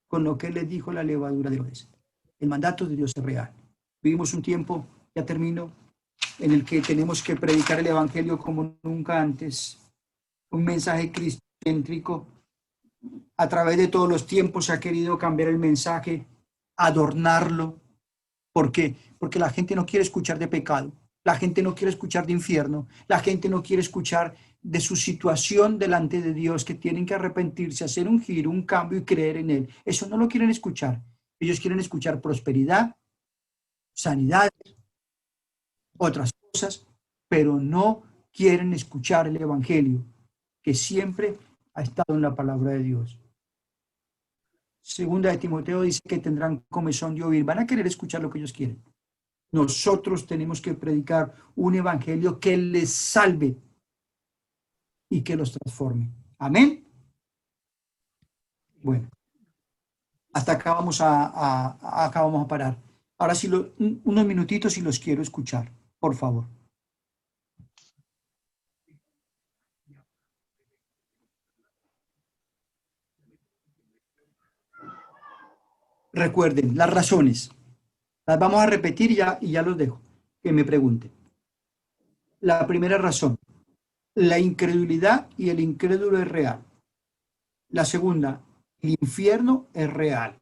con lo que les dijo la levadura de Herodes. El mandato de Dios es real. Vivimos un tiempo, ya termino, en el que tenemos que predicar el evangelio como nunca antes. Un mensaje cristocéntrico. A través de todos los tiempos se ha querido cambiar el mensaje, adornarlo. ¿Por qué? Porque la gente no quiere escuchar de pecado. La gente no quiere escuchar de infierno. La gente no quiere escuchar de su situación delante de Dios, que tienen que arrepentirse, hacer un giro, un cambio y creer en Él. Eso no lo quieren escuchar. Ellos quieren escuchar prosperidad, sanidad, otras cosas, pero no quieren escuchar el evangelio, que siempre ha estado en la palabra de Dios. Segunda de Timoteo dice que tendrán comezón de oír. Van a querer escuchar lo que ellos quieren. Nosotros tenemos que predicar un evangelio que les salve y que los transforme. Amén. Bueno, hasta acá vamos a parar. Ahora sí, unos minutitos y los quiero escuchar, por favor. Recuerden, las razones. Las vamos a repetir y ya los dejo, que me pregunten. La primera razón, la incredulidad y el incrédulo es real. La segunda, el infierno es real.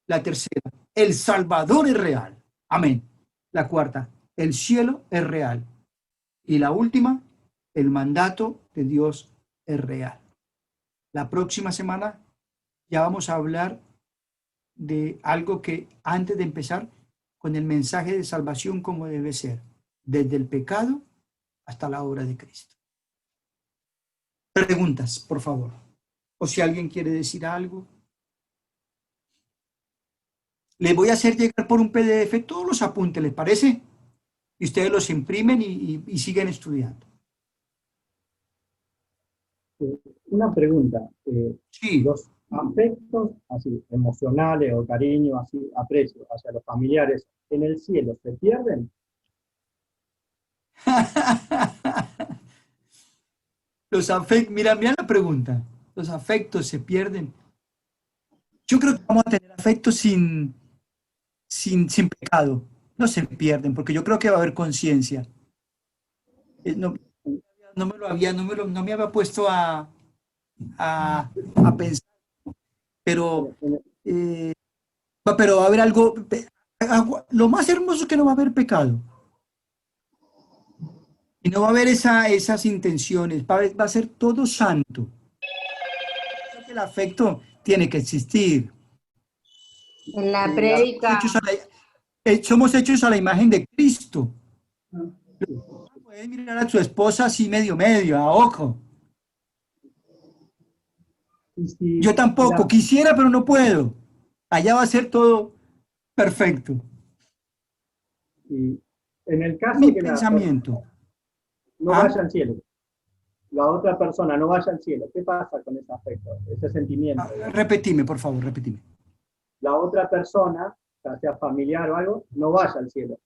La tercera, el Salvador es real. Amén. La cuarta, el cielo es real. Y la última, el mandato de Dios es real. La próxima semana ya vamos a hablar de algo que antes de empezar con el mensaje de salvación como debe ser, desde el pecado hasta la obra de Cristo. Preguntas, por favor. O si alguien quiere decir algo. Les voy a hacer llegar por un PDF todos los apuntes, ¿les parece? Y ustedes los imprimen y siguen estudiando. Una pregunta. Sí. Los afectos así, emocionales o cariño, así, aprecio hacia los familiares, ¿en el cielo se pierden? Los afectos, mira la pregunta. Los afectos se pierden. Yo creo que vamos a tener afectos sin pecado. No se pierden, porque yo creo que va a haber conciencia. No me había puesto a pensar, pero va a haber algo. Lo más hermoso es que no va a haber pecado. Y no va a haber esas intenciones, va a ser todo santo. El afecto tiene que existir. En la prédica. Somos hechos a la imagen de Cristo. Puedes mirar a tu esposa así medio, a ojo. Yo tampoco, quisiera, pero no puedo. Allá va a ser todo perfecto. Y en el caso Mi que pensamiento. no vaya al cielo, la otra persona no vaya al cielo, ¿qué pasa con ese afecto, ese sentimiento? Repetime, por favor, repetime. La otra persona, ya sea familiar o algo, no vaya al cielo.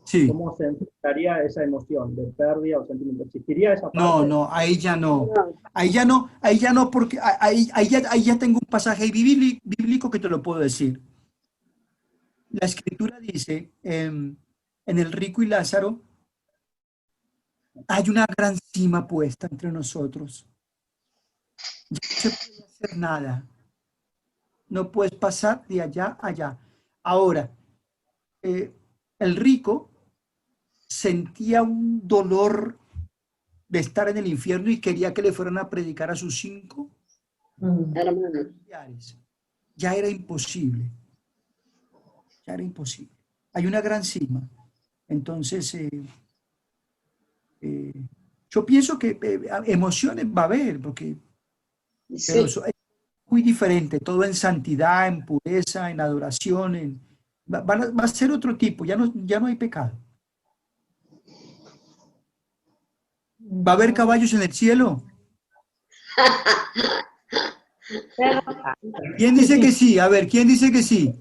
Sí. ¿Cómo se enfrentaría esa emoción de pérdida o sentimiento? ¿Existiría esa parte? No, ahí ya no. Ahí ya no, porque ahí ya tengo un pasaje bíblico que te lo puedo decir. La Escritura dice, en el rico y Lázaro, hay una gran cima puesta entre nosotros. Ya no se puede hacer nada. No puedes pasar de allá a allá. Ahora, el rico sentía un dolor de estar en el infierno y quería que le fueran a predicar a sus 5 familiares. Ya era imposible. Ya era imposible. Hay una gran cima. Entonces, yo pienso que emociones va a haber, porque pero es muy diferente, todo en santidad, en pureza, en adoración, va a ser otro tipo, ya no hay pecado. ¿Va a haber caballos en el cielo? ¿Quién dice que sí? A ver, ¿quién dice que sí?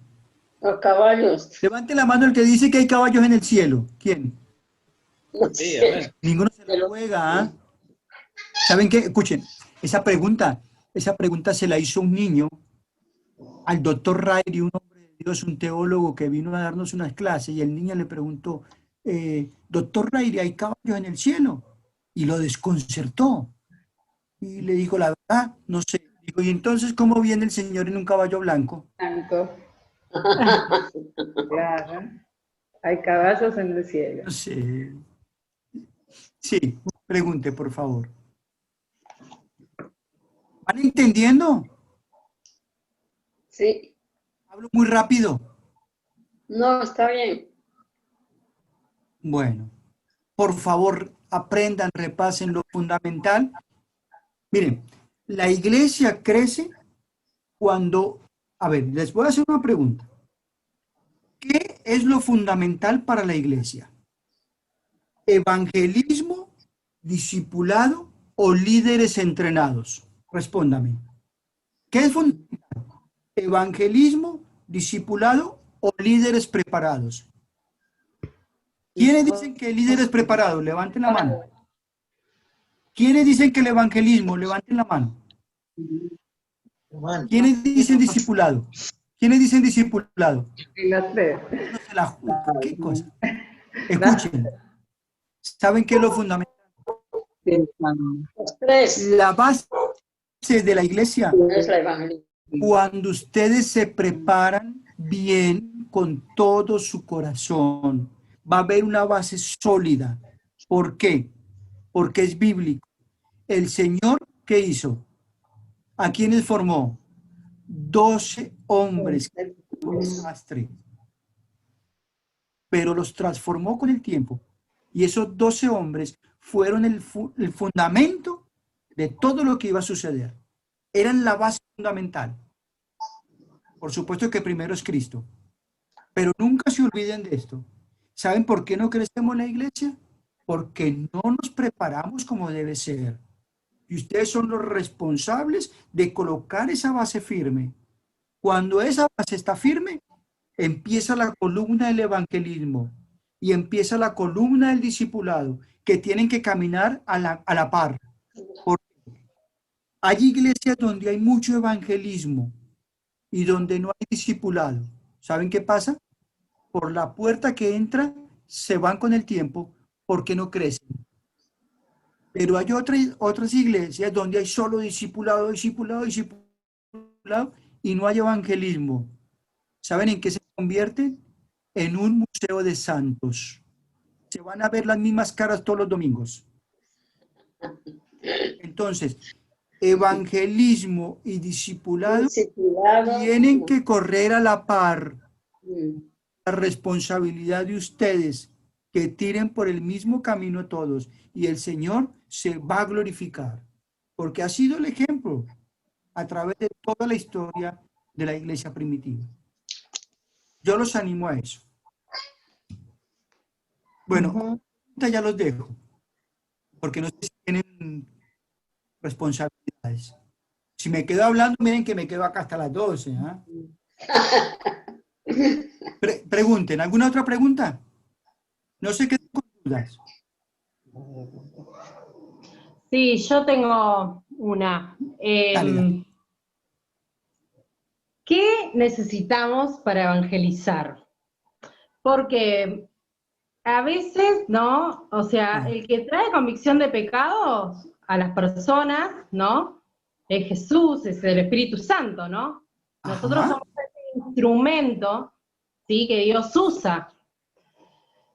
Los caballos. Levante la mano el que dice que hay caballos en el cielo. ¿Quién? No Sí, a sé. ver. Ninguno se la juega, ¿ah? ¿Saben qué? Escuchen, esa pregunta se la hizo un niño al doctor Rairi, un hombre de Dios, un teólogo que vino a darnos unas clases, y el niño le preguntó, doctor Rairi, ¿hay caballos en el cielo? Y lo desconcertó. Y le dijo, la verdad, no sé. Dijo, ¿y entonces cómo viene el Señor en un caballo blanco? Blanco. Claro. Hay caballos en el cielo. No sé. Sí, pregunte, por favor. ¿Van entendiendo? Sí. Hablo muy rápido. No, está bien. Bueno, por favor, aprendan, repasen lo fundamental. Miren, la iglesia crece cuando... A ver, les voy a hacer una pregunta. ¿Qué es lo fundamental para la iglesia? ¿Evangelismo, discipulado o líderes entrenados? Respóndame. ¿Qué es fundamental? ¿Evangelismo, discipulado o líderes preparados? ¿Quiénes dicen que líderes preparados? Levanten la mano. ¿Quiénes dicen que el evangelismo? Levanten la mano. ¿Quiénes dicen discipulado? ¿Quiénes dicen discipulado? Y las tres. No se la juzgan. ¿Qué cosa? Escuchen. ¿Saben qué es lo fundamental? Los tres. La base de la iglesia, Es la evangelio. cuando ustedes se preparan bien con todo su corazón, va a haber una base sólida. ¿Por qué? Porque es bíblico. El Señor, ¿qué hizo? ¿A quiénes formó? 12 hombres, un desastre, pero los transformó con el tiempo. Y esos 12 hombres fueron el fundamento de todo lo que iba a suceder. Eran la base fundamental. Por supuesto que primero es Cristo, pero nunca se olviden de esto. ¿Saben por qué no crecemos en la iglesia? Porque no nos preparamos como debe ser. Y ustedes son los responsables de colocar esa base firme. Cuando esa base está firme, empieza la columna del evangelismo y empieza la columna del discipulado, que tienen que caminar a la par. Porque hay iglesias donde hay mucho evangelismo y donde no hay discipulado. ¿Saben qué pasa? Por la puerta que entra, se van con el tiempo porque no crecen. Pero hay otras iglesias donde hay solo discipulado, discipulado, discipulado y no hay evangelismo. ¿Saben en qué se convierte? En un museo de santos. Se van a ver las mismas caras todos los domingos. Entonces, evangelismo y discipulado tienen que correr a la par. La responsabilidad de ustedes, que tiren por el mismo camino todos, y el Señor se va a glorificar, porque ha sido el ejemplo a través de toda la historia de la iglesia primitiva. Yo los animo a eso. Bueno, ya los dejo, porque no sé si tienen responsabilidades. Si me quedo hablando, miren que me quedo acá hasta las 12. Pregunten, ¿alguna otra pregunta? No se queden con dudas. Sí, yo tengo una. Dale. ¿Qué necesitamos para evangelizar? Porque a veces, ¿no? O sea, el que trae convicción de pecados a las personas, ¿no? Es Jesús, es el Espíritu Santo, ¿no? Nosotros somos ese instrumento, ¿sí? Que Dios usa.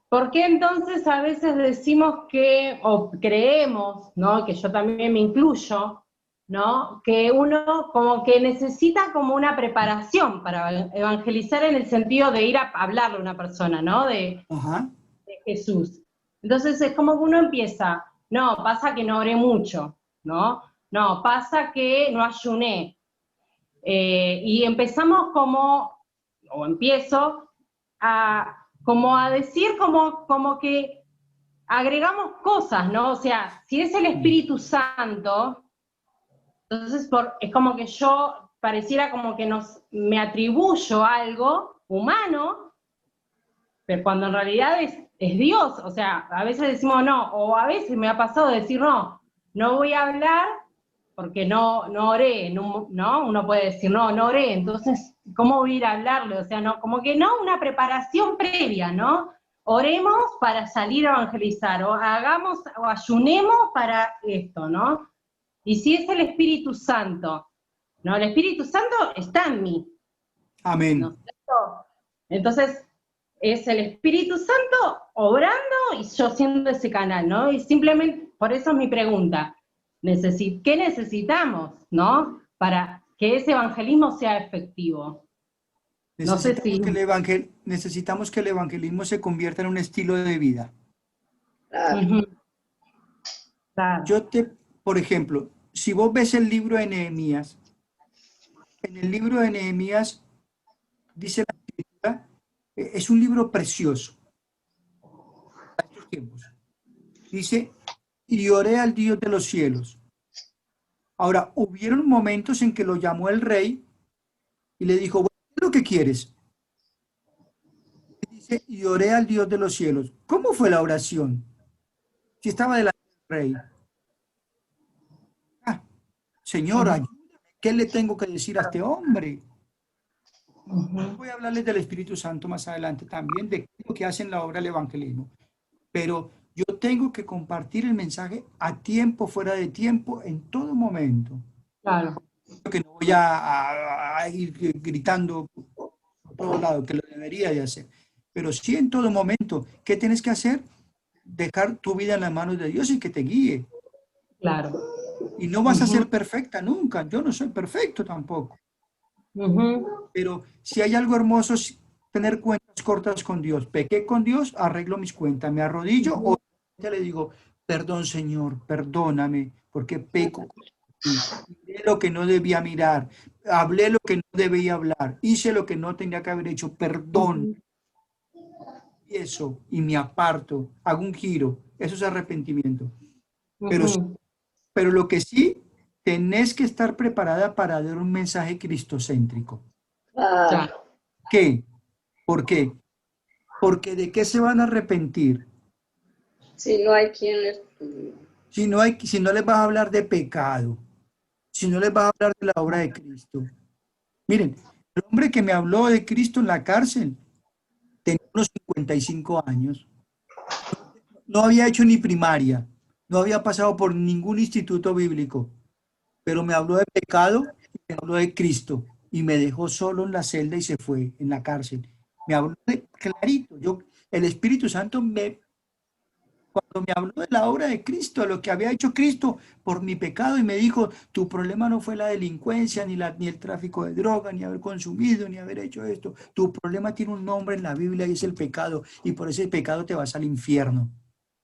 ¿Por qué entonces a veces decimos que, o creemos, ¿no? Que yo también me incluyo, ¿no? Que uno como que necesita como una preparación para evangelizar en el sentido de ir a hablarle a una persona, ¿no? De Jesús. Entonces es como que uno empieza, no, pasa que no oré mucho, ¿no? No, pasa que no ayuné. Y empezamos como, o empiezo, como a decir como que agregamos cosas, ¿no? O sea, si es el Espíritu Santo, entonces es como que yo pareciera como que me atribuyo algo humano, pero cuando en realidad es Dios. O sea, a veces decimos no, o a veces me ha pasado decir no voy a hablar porque no oré, ¿no? Uno puede decir no oré, entonces, ¿cómo voy a ir a hablarle? O sea, no, como que no, una preparación previa, ¿no? Oremos para salir a evangelizar, o ayunemos para esto, ¿no? Y si es el Espíritu Santo, ¿no? El Espíritu Santo está en mí. Amén. ¿No? Entonces, es el Espíritu Santo obrando y yo siendo ese canal, ¿no? Y simplemente, por eso es mi pregunta. ¿Qué necesitamos, no? Para que ese evangelismo sea efectivo. Necesitamos que el evangelismo se convierta en un estilo de vida. Claro. Por ejemplo, si vos ves el libro de Nehemías, en el libro de Nehemías dice la escritura, es un libro precioso para estos tiempos. Dice, y oré al Dios de los cielos. Ahora, hubieron momentos en que lo llamó el rey y le dijo, bueno, ¿qué es lo que quieres? Y dice, y oré al Dios de los cielos. ¿Cómo fue la oración? Si estaba delante del rey. Señor, ayúdame, ¿qué le tengo que decir a este hombre? Voy a hablarles del Espíritu Santo más adelante también, de lo que hacen la obra del evangelismo. Pero yo tengo que compartir el mensaje a tiempo, fuera de tiempo, en todo momento. Claro. Que no voy a ir gritando por todo lado, que lo debería de hacer. Pero sí en todo momento. ¿Qué tienes que hacer? Dejar tu vida en las manos de Dios y que te guíe. Claro. Y no vas a ser perfecta nunca. Yo no soy perfecto tampoco. Pero si hay algo hermoso es tener cuentas cortas con Dios. Pequé con Dios, arreglo mis cuentas, me arrodillo o le digo, perdón Señor, perdóname, porque peco contra ti. Miré lo que no debía mirar, hablé lo que no debía hablar, hice lo que no tenía que haber hecho, perdón. Y eso, y me aparto, hago un giro, eso es arrepentimiento. Pero lo que sí, tenés que estar preparada para dar un mensaje cristocéntrico. Claro. ¿Qué? ¿Por qué? Porque ¿de qué se van a arrepentir? Si no hay quienes... Si no les vas a hablar de pecado, si no les vas a hablar de la obra de Cristo. Miren, el hombre que me habló de Cristo en la cárcel tenía unos 55 años. No había hecho ni primaria, no había pasado por ningún instituto bíblico, pero me habló de pecado y me habló de Cristo y me dejó solo en la celda y se fue en la cárcel. Me habló de clarito. El Espíritu Santo cuando me habló de la obra de Cristo, de lo que había hecho Cristo por mi pecado y me dijo, tu problema no fue la delincuencia, ni el tráfico de droga, ni haber consumido, ni haber hecho esto. Tu problema tiene un nombre en la Biblia y es el pecado y por ese pecado te vas al infierno.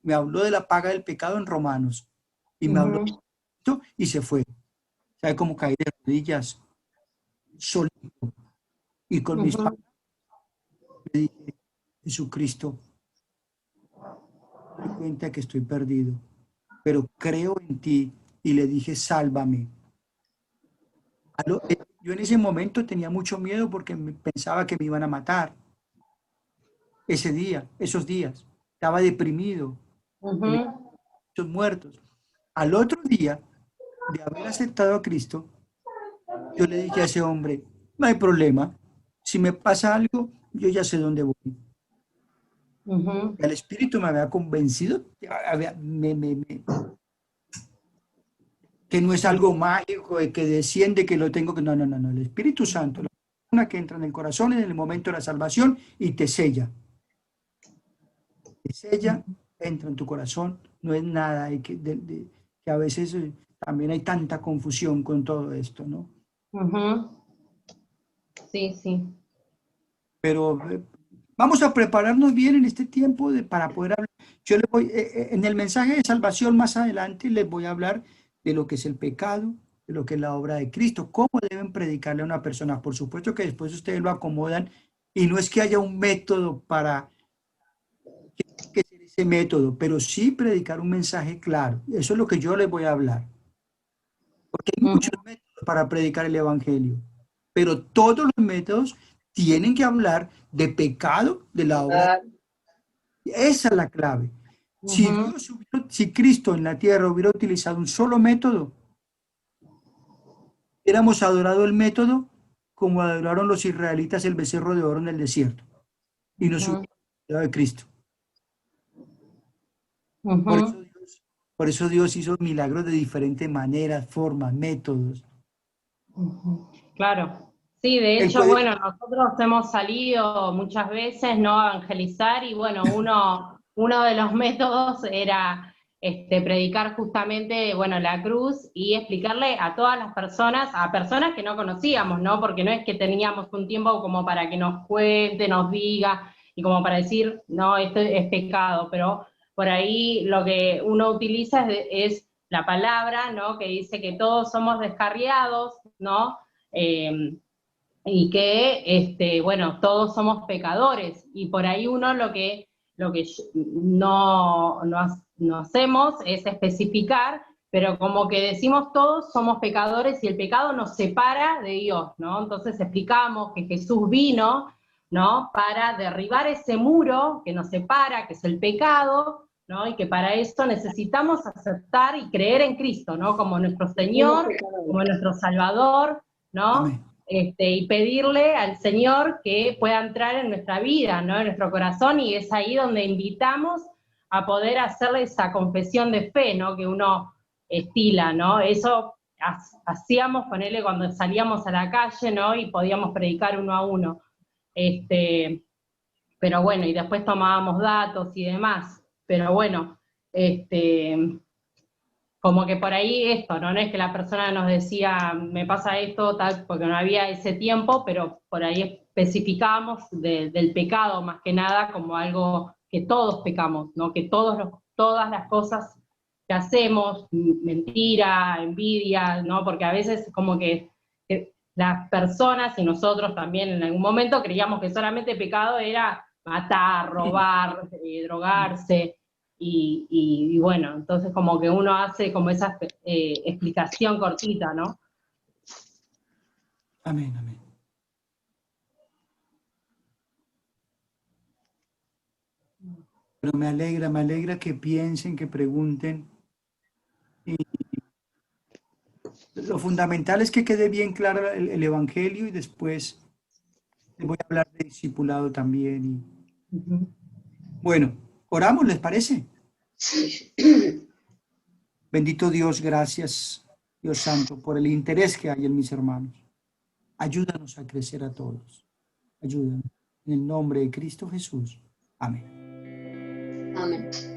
Me habló de la paga del pecado en Romanos y me habló de esto y se fue. ¿Sabe cómo caí de rodillas? Solito. Y con mis palabras le dije, Jesucristo, me doy cuenta que estoy perdido, pero creo en ti y le dije, sálvame. Yo en ese momento tenía mucho miedo porque pensaba que me iban a matar. Ese día, esos días, estaba deprimido, muchos muertos. Al otro día de haber aceptado a Cristo, yo le dije a ese hombre, no hay problema, si me pasa algo, yo ya sé dónde voy. El Espíritu me había convencido, que no es algo mágico, que desciende, que lo tengo que... No, el Espíritu Santo, la persona que entra en el corazón en el momento de la salvación y te sella. Te sella, entra en tu corazón, no es nada, que a veces también hay tanta confusión con todo esto, ¿no? Sí, sí. Pero vamos a prepararnos bien en este tiempo para poder hablar. Yo les voy, en el mensaje de salvación más adelante les voy a hablar de lo que es el pecado, de lo que es la obra de Cristo, cómo deben predicarle a una persona. Por supuesto que después ustedes lo acomodan y no es que haya un método para que sea ese método, pero sí predicar un mensaje claro. Eso es lo que yo les voy a hablar. Porque hay muchos métodos para predicar el evangelio, pero todos los métodos tienen que hablar de pecado, de la obra. Esa es la clave. Si Cristo en la tierra hubiera utilizado un solo método, hubiéramos adorado el método como adoraron los israelitas el becerro de oro en el desierto. Y nos hubiéramos olvidado de Cristo. Por eso Dios hizo milagros de diferentes maneras, formas, métodos. Claro. Sí, de hecho, bueno, nosotros hemos salido muchas veces, ¿no?, a evangelizar y bueno, uno de los métodos era predicar justamente, bueno, la cruz y explicarle a todas las personas, a personas que no conocíamos, ¿no? Porque no es que teníamos un tiempo como para que nos cuente, nos diga, y como para decir, no, esto es pecado, pero por ahí lo que uno utiliza es la palabra, ¿no?, que dice que todos somos descarriados, ¿no?, y que, bueno, todos somos pecadores, y por ahí uno lo que no hacemos es especificar, pero como que decimos todos somos pecadores y el pecado nos separa de Dios, ¿no? Entonces explicamos que Jesús vino, ¿no?, para derribar ese muro que nos separa, que es el pecado, ¿no?, y que para esto necesitamos aceptar y creer en Cristo, ¿no?, como nuestro Señor, como nuestro Salvador, ¿no? Y pedirle al Señor que pueda entrar en nuestra vida, ¿no?, en nuestro corazón, y es ahí donde invitamos a poder hacerle esa confesión de fe, ¿no?, que uno estila, ¿no? Eso hacíamos con él cuando salíamos a la calle, ¿no?, y podíamos predicar uno a uno. Pero bueno, y después tomábamos datos y demás, pero bueno, como que por ahí esto, ¿no? No es que la persona nos decía, me pasa esto, tal, porque no había ese tiempo, pero por ahí especificábamos del pecado más que nada como algo que todos pecamos, ¿no? Que todas las cosas que hacemos, mentira, envidia, ¿no? Porque a veces como que las personas y nosotros también en algún momento creíamos que solamente pecado era matar, robar, drogarse, y bueno, entonces como que uno hace como esa explicación cortita, ¿no? Amén, amén. Pero me alegra que piensen, que pregunten. Y lo fundamental es que quede bien claro el Evangelio y después les voy a hablar de discipulado también. Bueno, oramos, ¿les parece? Bendito Dios, gracias, Dios Santo, por el interés que hay en mis hermanos. Ayúdanos a crecer a todos. Ayúdanos. En el nombre de Cristo Jesús. Amén. Amén.